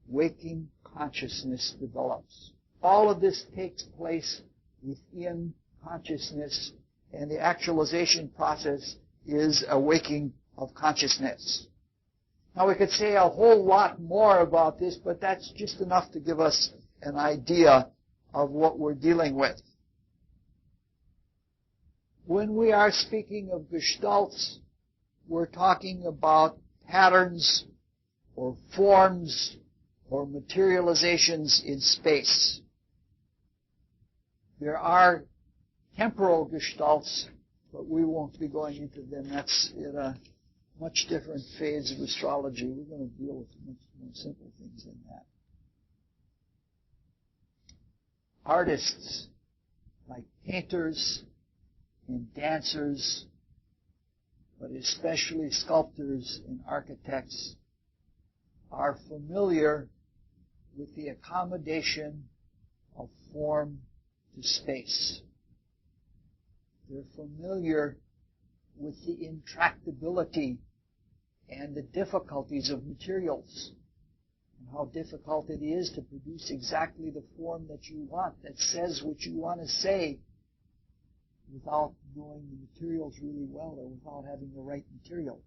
waking consciousness develops. All of this takes place within consciousness, and the actualization process is a waking of consciousness. Now we could say a whole lot more about this, but that's just enough to give us an idea of what we're dealing with. When we are speaking of gestalts, we're talking about patterns or forms or materializations in space. There are temporal gestalts, but we won't be going into them. That's in a much different phase of astrology. We're going to deal with much more simple things than that. Artists, like painters and dancers, but especially sculptors and architects, are familiar with the accommodation of form to space. They're familiar with the intractability and the difficulties of materials, and how difficult it is to produce exactly the form that you want, that says what you want to say, without knowing the materials really well or without having the right material.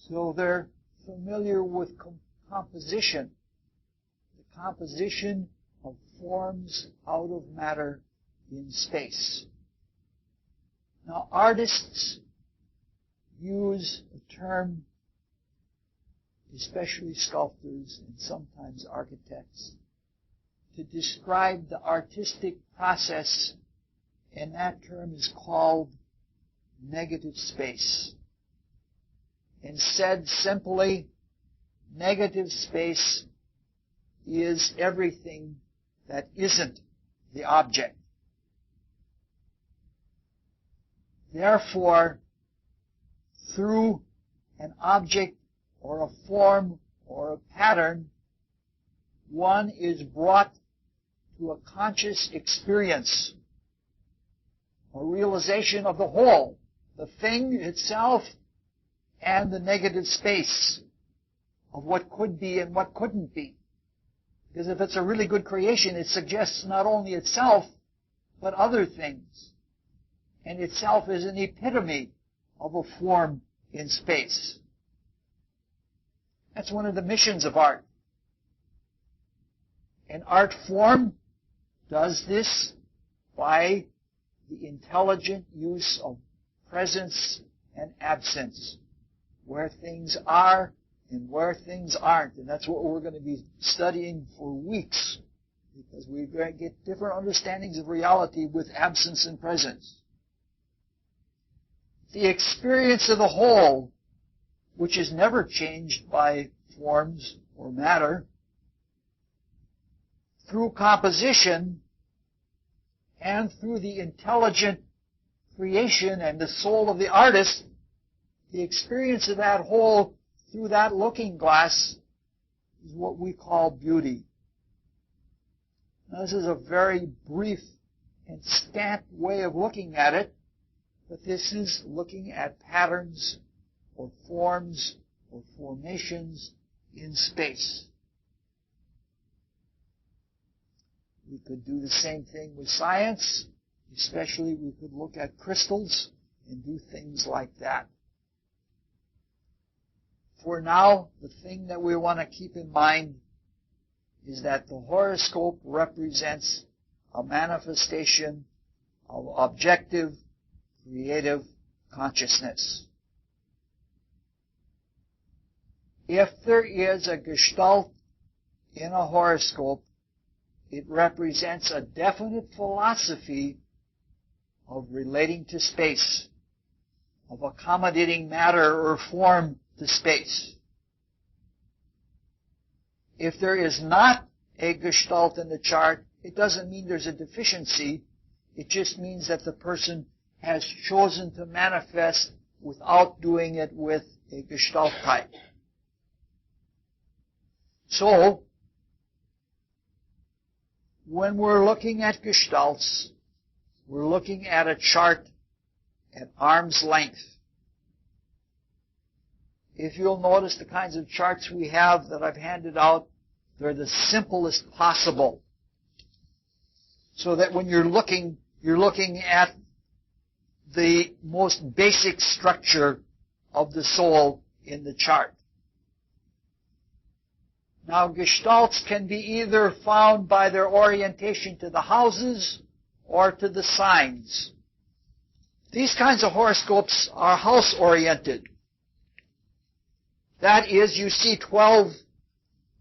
So they're familiar with composition, the composition of forms out of matter in space. Now, artists use a term, especially sculptors and sometimes architects, to describe the artistic process, and that term is called negative space. And said simply, negative space is everything that isn't the object. Therefore, through an object or a form or a pattern, one is brought to a conscious experience, a realization of the whole, the thing itself and the negative space. of what could be and what couldn't be. Because if it's a really good creation, it suggests not only itself, but other things. And itself is an epitome of a form in space. That's one of the missions of art. And art form does this by the intelligent use of presence and absence, where things are and where things aren't. And that's what we're going to be studying for weeks, because we're going to get different understandings of reality with absence and presence. The experience of the whole, which is never changed by forms or matter, through composition and through the intelligent creation and the soul of the artist, the experience of that whole through that looking glass is what we call beauty. Now, this is a very brief and scant way of looking at it, but this is looking at patterns or forms or formations in space. We could do the same thing with science. Especially, we could look at crystals and do things like that. For now, the thing that we want to keep in mind is that the horoscope represents a manifestation of objective, creative consciousness. If there is a gestalt in a horoscope, it represents a definite philosophy of relating to space, of accommodating matter or form to space. If there is not a gestalt in the chart, it doesn't mean there's a deficiency. It just means that the person has chosen to manifest without doing it with a gestalt type. So, when we're looking at gestalts, we're looking at a chart at arm's length. If you'll notice the kinds of charts we have that I've handed out, they're the simplest possible. So that when you're looking at the most basic structure of the soul in the chart. Now, gestalts can be either found by their orientation to the houses or to the signs. These kinds of horoscopes are house-oriented. That is, you see 12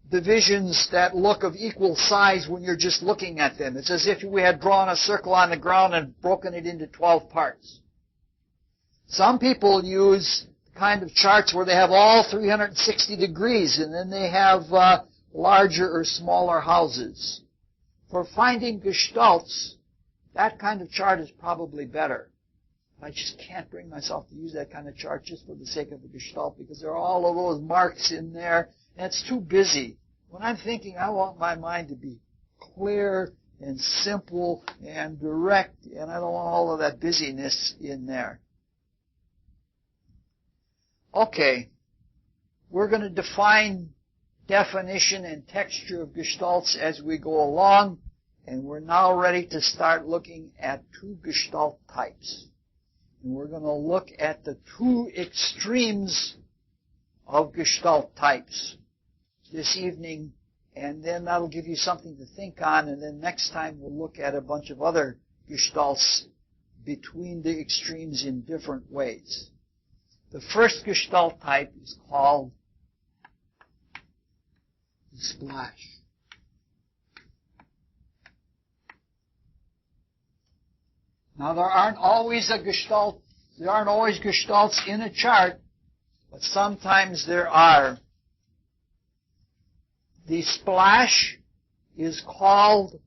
divisions that look of equal size when you're just looking at them. It's as if we had drawn a circle on the ground and broken it into 12 parts. Some people use kind of charts where they have all 360 degrees, and then they have larger or smaller houses. For finding gestalts, that kind of chart is probably better. I just can't bring myself to use that kind of chart just for the sake of a gestalt, because there are all of those marks in there, and it's too busy. When I'm thinking, I want my mind to be clear and simple and direct, and I don't want all of that busyness in there. Okay, we're going to define definition and texture of gestalts as we go along, and we're now ready to start looking at two gestalt types. And we're going to look at the two extremes of gestalt types this evening, and then that'll give you something to think on, and then next time we'll look at a bunch of other gestalts between the extremes in different ways. The first gestalt type is called the splash. Now, there aren't always gestalts in a chart, but sometimes there are. The splash is called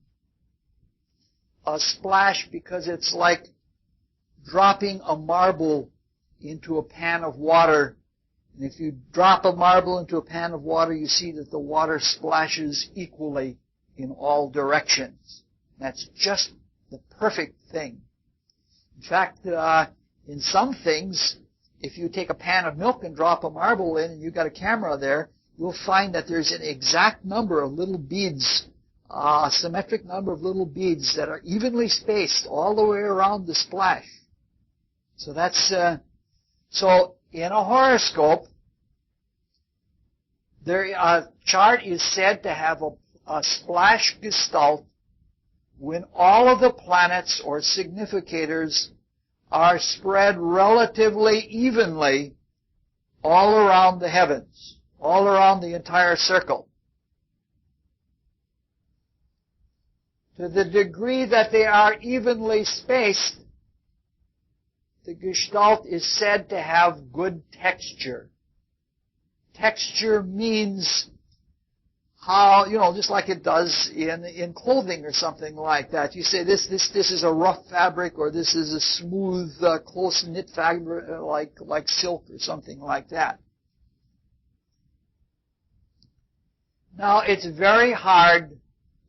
a splash because it's like dropping a marble into a pan of water. And if you drop a marble into a pan of water, you see that the water splashes equally in all directions. That's just the perfect thing. In fact, in some things, if you take a pan of milk and drop a marble in and you've got a camera there, you'll find that there's an exact number of little beads, a symmetric number of little beads that are evenly spaced all the way around the splash. So that's, so in a horoscope, a chart is said to have a splash gestalt when all of the planets or significators are spread relatively evenly all around the heavens, all around the entire circle. To the degree that they are evenly spaced, the gestalt is said to have good texture. Texture means how, just like it does in clothing or something like that. You say this is a rough fabric, or this is a smooth, close knit fabric, like silk or something like that. Now, it's very hard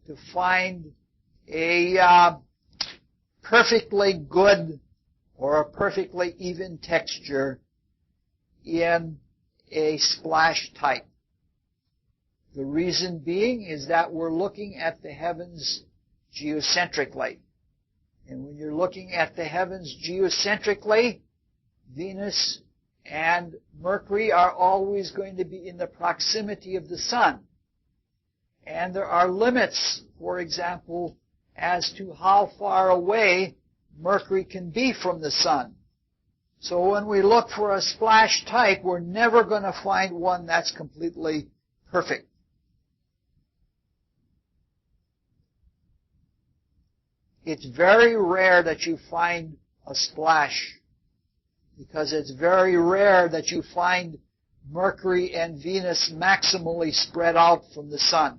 to find a perfectly good or a perfectly even texture in a splash type. The reason being is that we're looking at the heavens geocentrically. And when you're looking at the heavens geocentrically, Venus and Mercury are always going to be in the proximity of the Sun. And there are limits, for example, as to how far away Mercury can be from the Sun. So when we look for a splash type, we're never going to find one that's completely perfect. It's very rare that you find a splash, because it's very rare that you find Mercury and Venus maximally spread out from the Sun.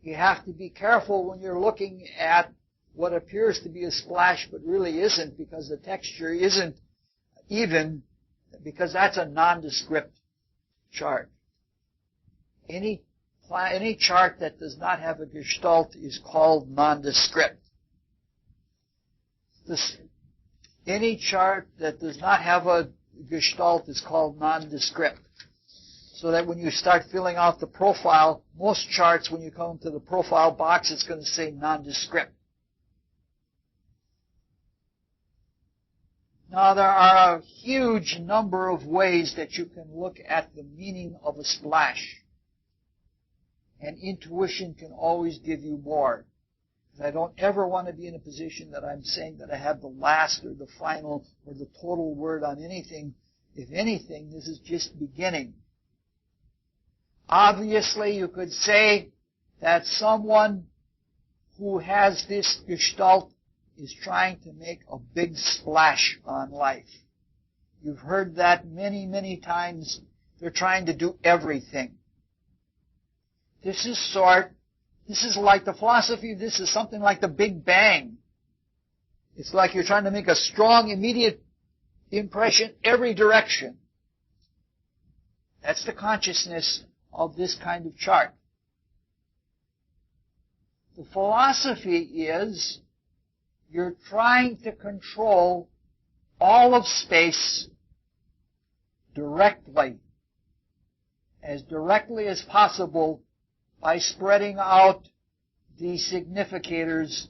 You have to be careful when you're looking at what appears to be a splash but really isn't, because the texture isn't even, because that's a nondescript chart. Any chart that does not have a gestalt is called nondescript. Any chart that does not have a gestalt is called nondescript. So that when you start filling out the profile, most charts, when you come to the profile box, it's going to say nondescript. Now, there are a huge number of ways that you can look at the meaning of a splash. And intuition can always give you more. I don't ever want to be in a position that I'm saying that I have the last or the final or the total word on anything. If anything, this is just beginning. Obviously, you could say that someone who has this gestalt is trying to make a big splash on life. You've heard that many, many times. They're trying to do everything. This is like the philosophy, this is something like the Big Bang. It's like you're trying to make a strong, immediate impression every direction. That's the consciousness of this kind of chart. The philosophy is you're trying to control all of space directly as possible, by spreading out the significators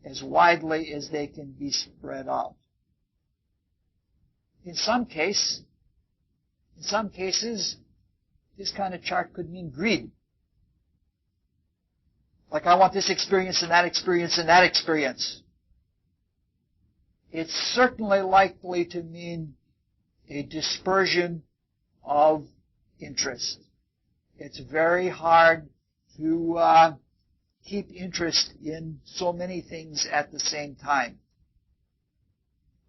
as widely as they can be spread out. In some cases, this kind of chart could mean greed. Like, I want this experience and that experience and that experience. It's certainly likely to mean a dispersion of interest. It's very hard to keep interest in so many things at the same time.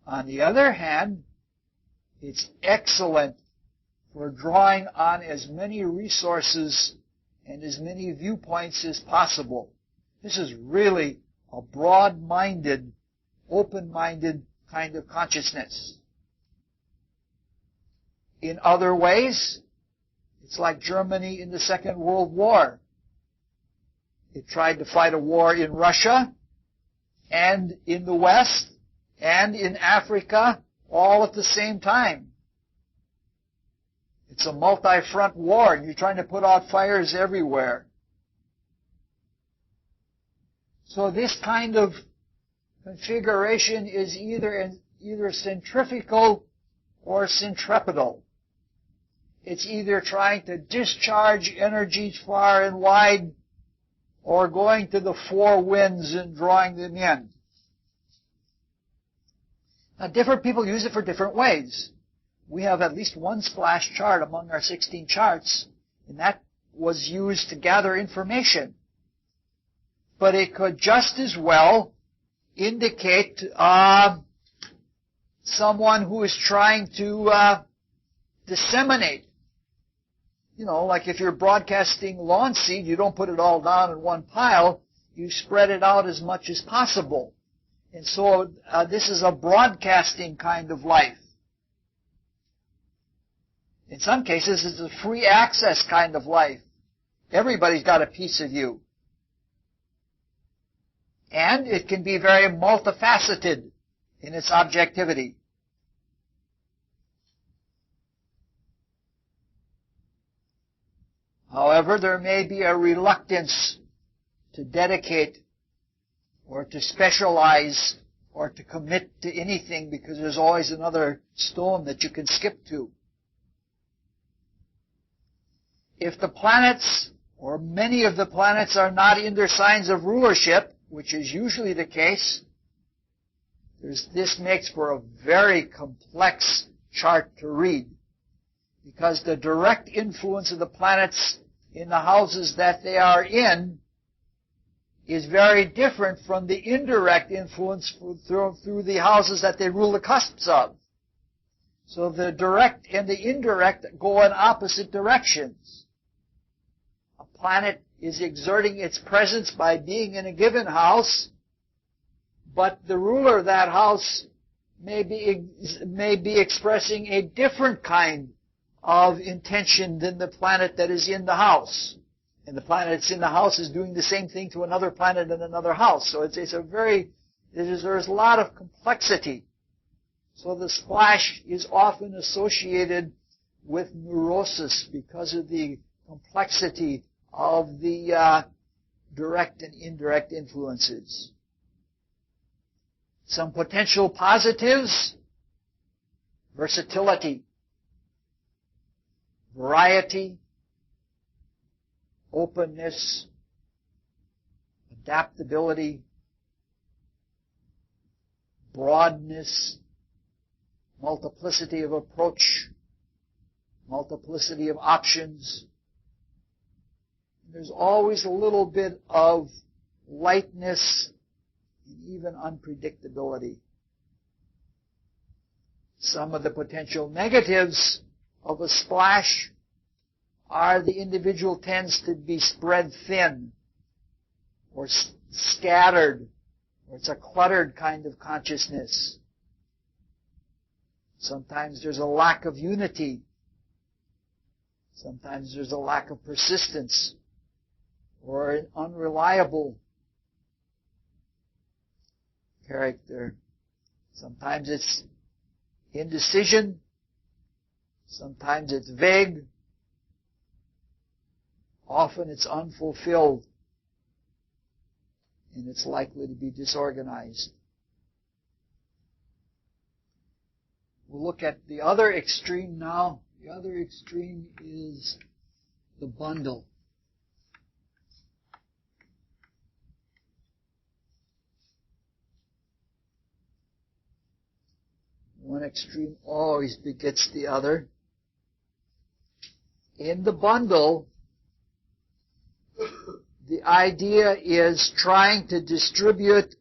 On the other hand, it's excellent for drawing on as many resources and as many viewpoints as possible. This is really a broad-minded, open-minded kind of consciousness. In other ways, it's like Germany in the Second World War. It tried to fight a war in Russia and in the West and in Africa all at the same time. It's a multi-front war, and you're trying to put out fires everywhere. So this kind of configuration is either centrifugal or centripetal. It's either trying to discharge energies far and wide or going to the four winds and drawing them in. Now, different people use it for different ways. We have at least one splash chart among our 16 charts, and that was used to gather information. But it could just as well indicate someone who is trying to disseminate. You know, like if you're broadcasting lawn seed, you don't put it all down in one pile. You spread it out as much as possible. And so this is a broadcasting kind of life. In some cases, it's a free access kind of life. Everybody's got a piece of you. And it can be very multifaceted in its objectivity. However, there may be a reluctance to dedicate or to specialize or to commit to anything because there's always another stone that you can skip to. If the planets, or many of the planets, are not in their signs of rulership, which is usually the case, this makes for a very complex chart to read, because the direct influence of the planets in the houses that they are in is very different from the indirect influence through the houses that they rule the cusps of. So the direct and the indirect go in opposite directions. A planet is exerting its presence by being in a given house, but the ruler of that house may be expressing a different kind of intention than the planet that is in the house. And the planet that's in the house is doing the same thing to another planet in another house. So there's a lot of complexity. So the splash is often associated with neurosis because of the complexity of the direct and indirect influences. Some potential positives: versatility, variety, openness, adaptability, broadness, multiplicity of approach, multiplicity of options. There's always a little bit of lightness and even unpredictability. Some of the potential negatives of a splash are the individual tends to be spread thin or scattered, or it's a cluttered kind of consciousness. Sometimes there's a lack of unity. Sometimes there's a lack of persistence or an unreliable character. Sometimes it's indecision. Sometimes it's vague. Often it's unfulfilled, and it's likely to be disorganized. We'll look at the other extreme now. The other extreme is the bundle. One extreme always begets the other. In the bundle, the idea is trying to distribute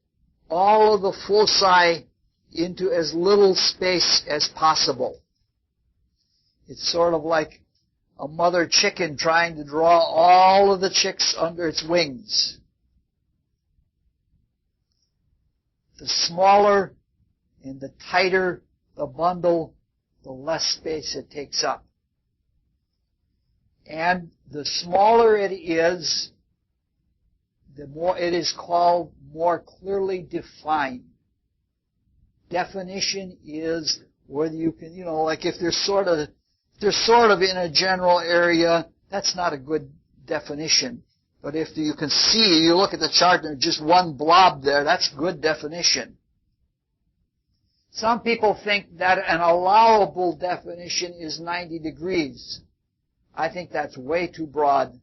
all of the foci into as little space as possible. It's sort of like a mother chicken trying to draw all of the chicks under its wings. The smaller and the tighter the bundle, the less space it takes up. And the smaller it is, the more it is called more clearly defined. Definition is whether you can, like if there's sort of they're sort of in a general area, that's not a good definition. But if you can see, you look at the chart and there's just one blob there, that's good definition. Some people think that an allowable definition is 90 degrees. I think that's way too broad.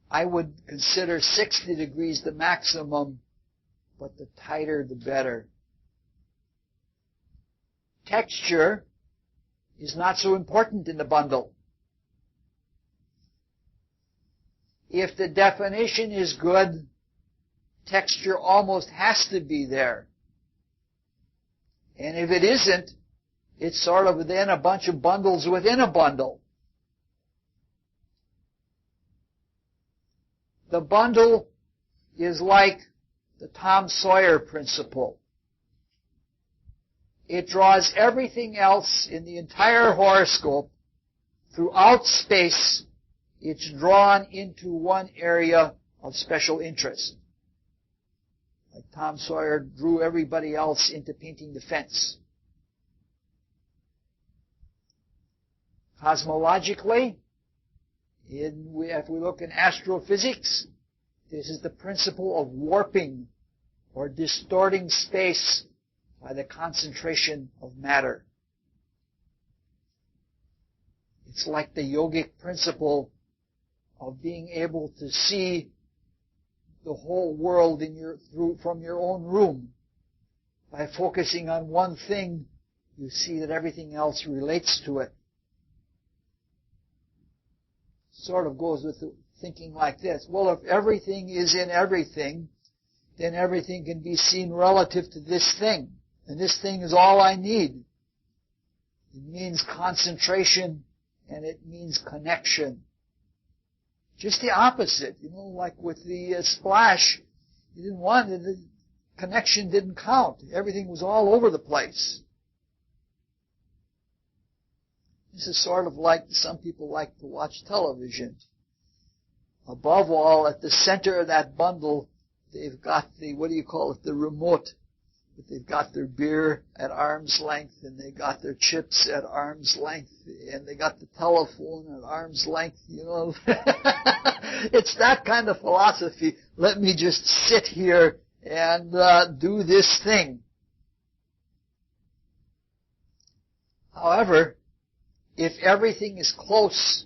I would consider 60 degrees the maximum, but the tighter the better. Texture is not so important in the bundle. If the definition is good, texture almost has to be there. And if it isn't, it's sort of then a bunch of bundles within a bundle. The bundle is like the Tom Sawyer principle. It draws everything else in the entire horoscope throughout space. It's drawn into one area of special interest. Like Tom Sawyer drew everybody else into painting the fence. Cosmologically, if we look in astrophysics, this is the principle of warping or distorting space by the concentration of matter. It's like the yogic principle of being able to see the whole world from your own room. By focusing on one thing, you see that everything else relates to it. Sort of goes with thinking like this. Well, if everything is in everything, then everything can be seen relative to this thing. And this thing is all I need. It means concentration and it means connection. Just the opposite, like with the splash, you didn't want it, the connection didn't count. Everything was all over the place. This is sort of like some people like to watch television. Above all, at the center of that bundle, they've got the remote. But they've got their beer at arm's length, and they got their chips at arm's length, and they got the telephone at arm's length, It's that kind of philosophy. Let me just sit here and do this thing. However, if everything is close,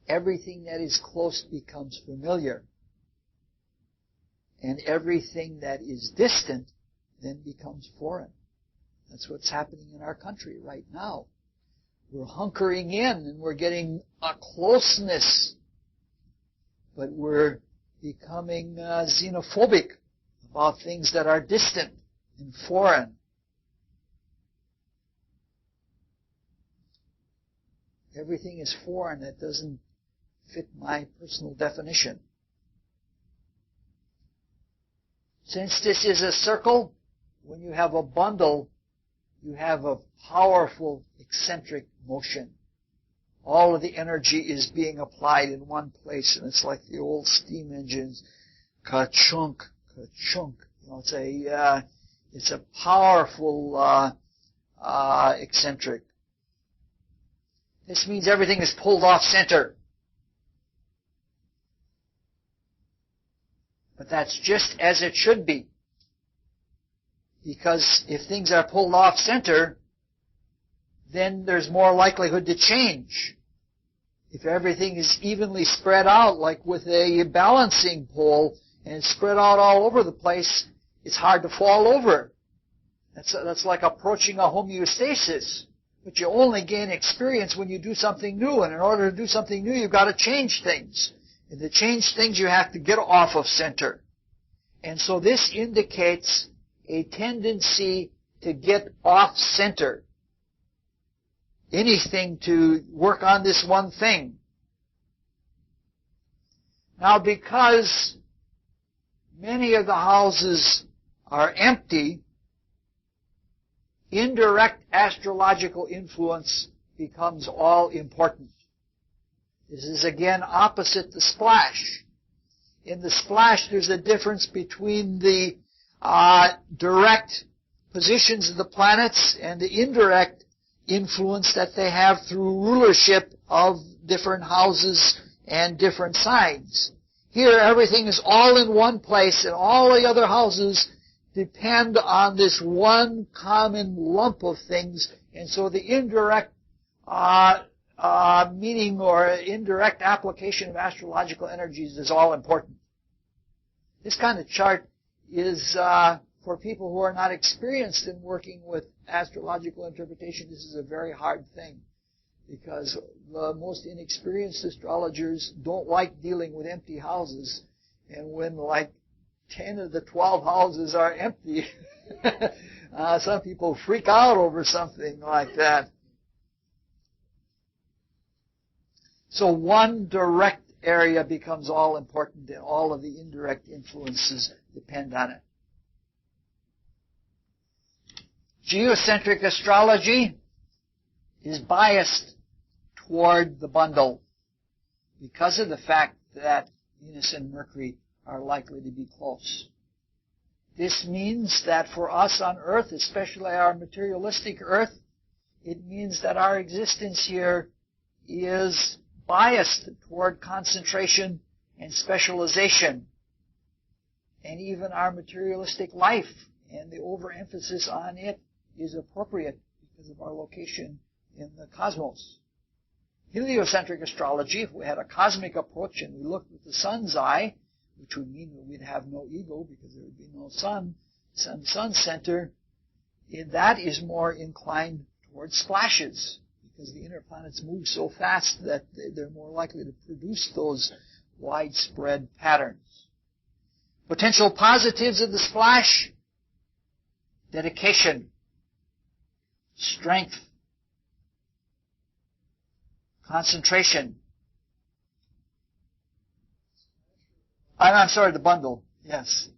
everything that is close becomes familiar. And everything that is distant then becomes foreign. That's what's happening in our country right now. We're hunkering in and we're getting a closeness, but we're becoming xenophobic about things that are distant and foreign. Everything is foreign that doesn't fit my personal definition. Since this is a circle, when you have a bundle, you have a powerful eccentric motion. All of the energy is being applied in one place, and it's like the old steam engines, ka-chunk, ka-chunk. It's a powerful eccentric. This means everything is pulled off center. But that's just as it should be. Because if things are pulled off center, then there's more likelihood to change. If everything is evenly spread out, like with a balancing pole, and it's spread out all over the place, it's hard to fall over. That's like approaching a homeostasis. But you only gain experience when you do something new, and in order to do something new, you've got to change things. And to change things, you have to get off of center. And so this indicates a tendency to get off center. Anything to work on this one thing. Now, because many of the houses are empty, indirect astrological influence becomes all important. This is again opposite the splash. In the splash, there's a difference between the direct positions of the planets and the indirect influence that they have through rulership of different houses and different signs. Here, everything is all in one place, and all the other houses depend on this one common lump of things, and so the indirect meaning or indirect application of astrological energies is all important. This kind of chart is for people who are not experienced in working with astrological interpretation. This is a very hard thing, because the most inexperienced astrologers don't like dealing with empty houses, and when like 10 of the 12 houses are empty, some people freak out over something like that. So one direct area becomes all important, and all of the indirect influences depend on it. Geocentric astrology is biased toward the bundle because of the fact that Venus and Mercury are likely to be close. This means that for us on Earth, especially our materialistic Earth, it means that our existence here is biased toward concentration and specialization. And even our materialistic life and the overemphasis on it is appropriate because of our location in the cosmos. Heliocentric astrology, if we had a cosmic approach and we looked with the sun's eye, which would mean that we'd have no ego because there would be no sun center, that is more inclined towards splashes, because the inner planets move so fast that they're more likely to produce those widespread patterns. Potential positives of the splash: dedication, strength, concentration. I'm sorry, the bundle. Yes.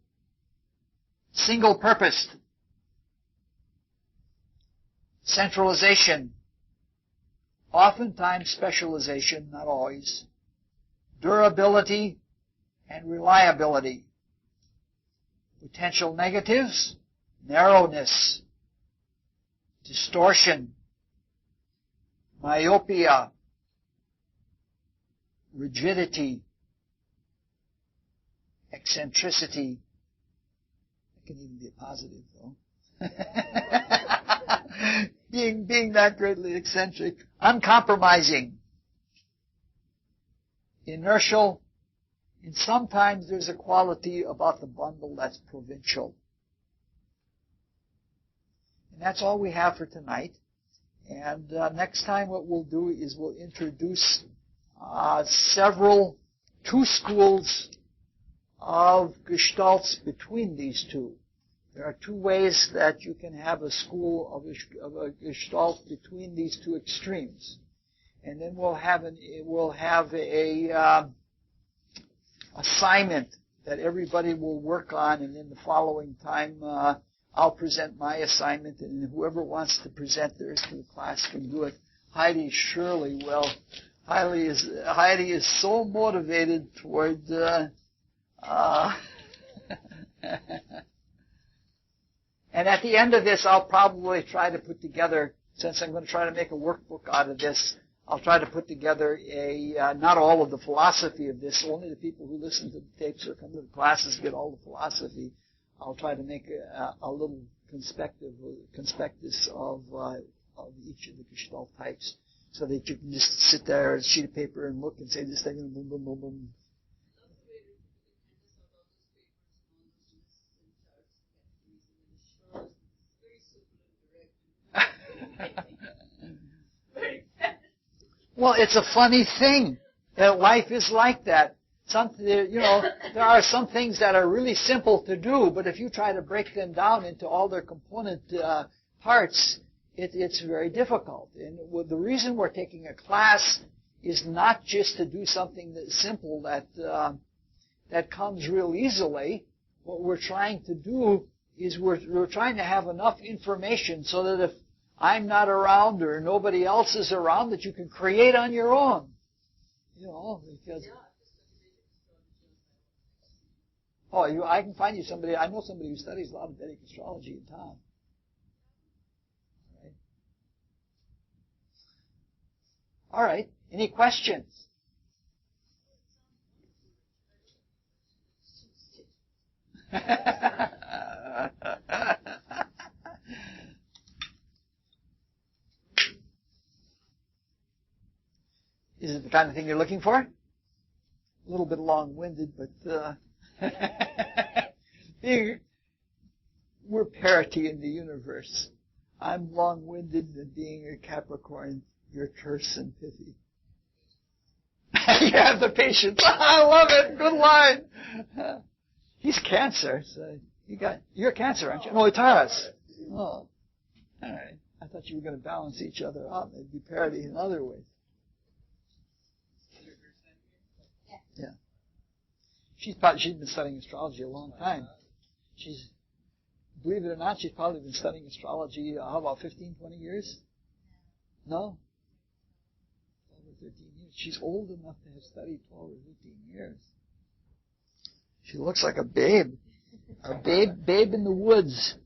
Single-purposed. Centralization. Oftentimes specialization, not always. Durability and reliability. Potential negatives: narrowness, distortion, myopia, rigidity, eccentricity. It can even be a positive, though. being that greatly eccentric. Uncompromising. Inertial. And sometimes there's a quality about the bundle that's provincial. And that's all we have for tonight. And next time what we'll do is we'll introduce two schools of gestalts between these two. There are two ways that you can have a school of a gestalt between these two extremes. And then we'll have a assignment that everybody will work on, and in the following time I'll present my assignment, and whoever wants to present theirs to the class can do it. Heidi surely will. Heidi is so motivated toward and at the end of this, I'll probably try to put together, since I'm going to try to make a workbook out of this, I'll try to put together not all of the philosophy of this, only the people who listen to the tapes or come to the classes get all the philosophy. I'll try to make a little conspectus of each of the Gestalt types, so that you can just sit there with a sheet of paper and look and say this thing, and boom, boom, boom, boom. Well, it's a funny thing that life is like that. There are some things that are really simple to do, but if you try to break them down into all their component parts, it's very difficult. And the reason we're taking a class is not just to do something that's simple that comes real easily. What we're trying to do is we're trying to have enough information so that if I'm not around or nobody else is around, that you can create on your own. Because I can find you somebody. I know somebody who studies a lot of Vedic astrology in town. Right. All right. Any questions? Is it the kind of thing you're looking for? A little bit long-winded, but we're parity in the universe. I'm long-winded, and being a Capricorn, you're terse and pithy. You have the patience. I love it. Good line. He's Cancer, so you're Cancer, aren't you? No, it's Taurus. Oh, all right. I thought you were going to balance each other out. There'd be parity in other ways. Yeah. She's been studying astrology a long time. Believe it or not, she's probably been studying astrology, how about 15, 20 years? No? 12 or 13 years. She's old enough to have studied 12 or 15 years. She looks like a babe. A babe in the woods.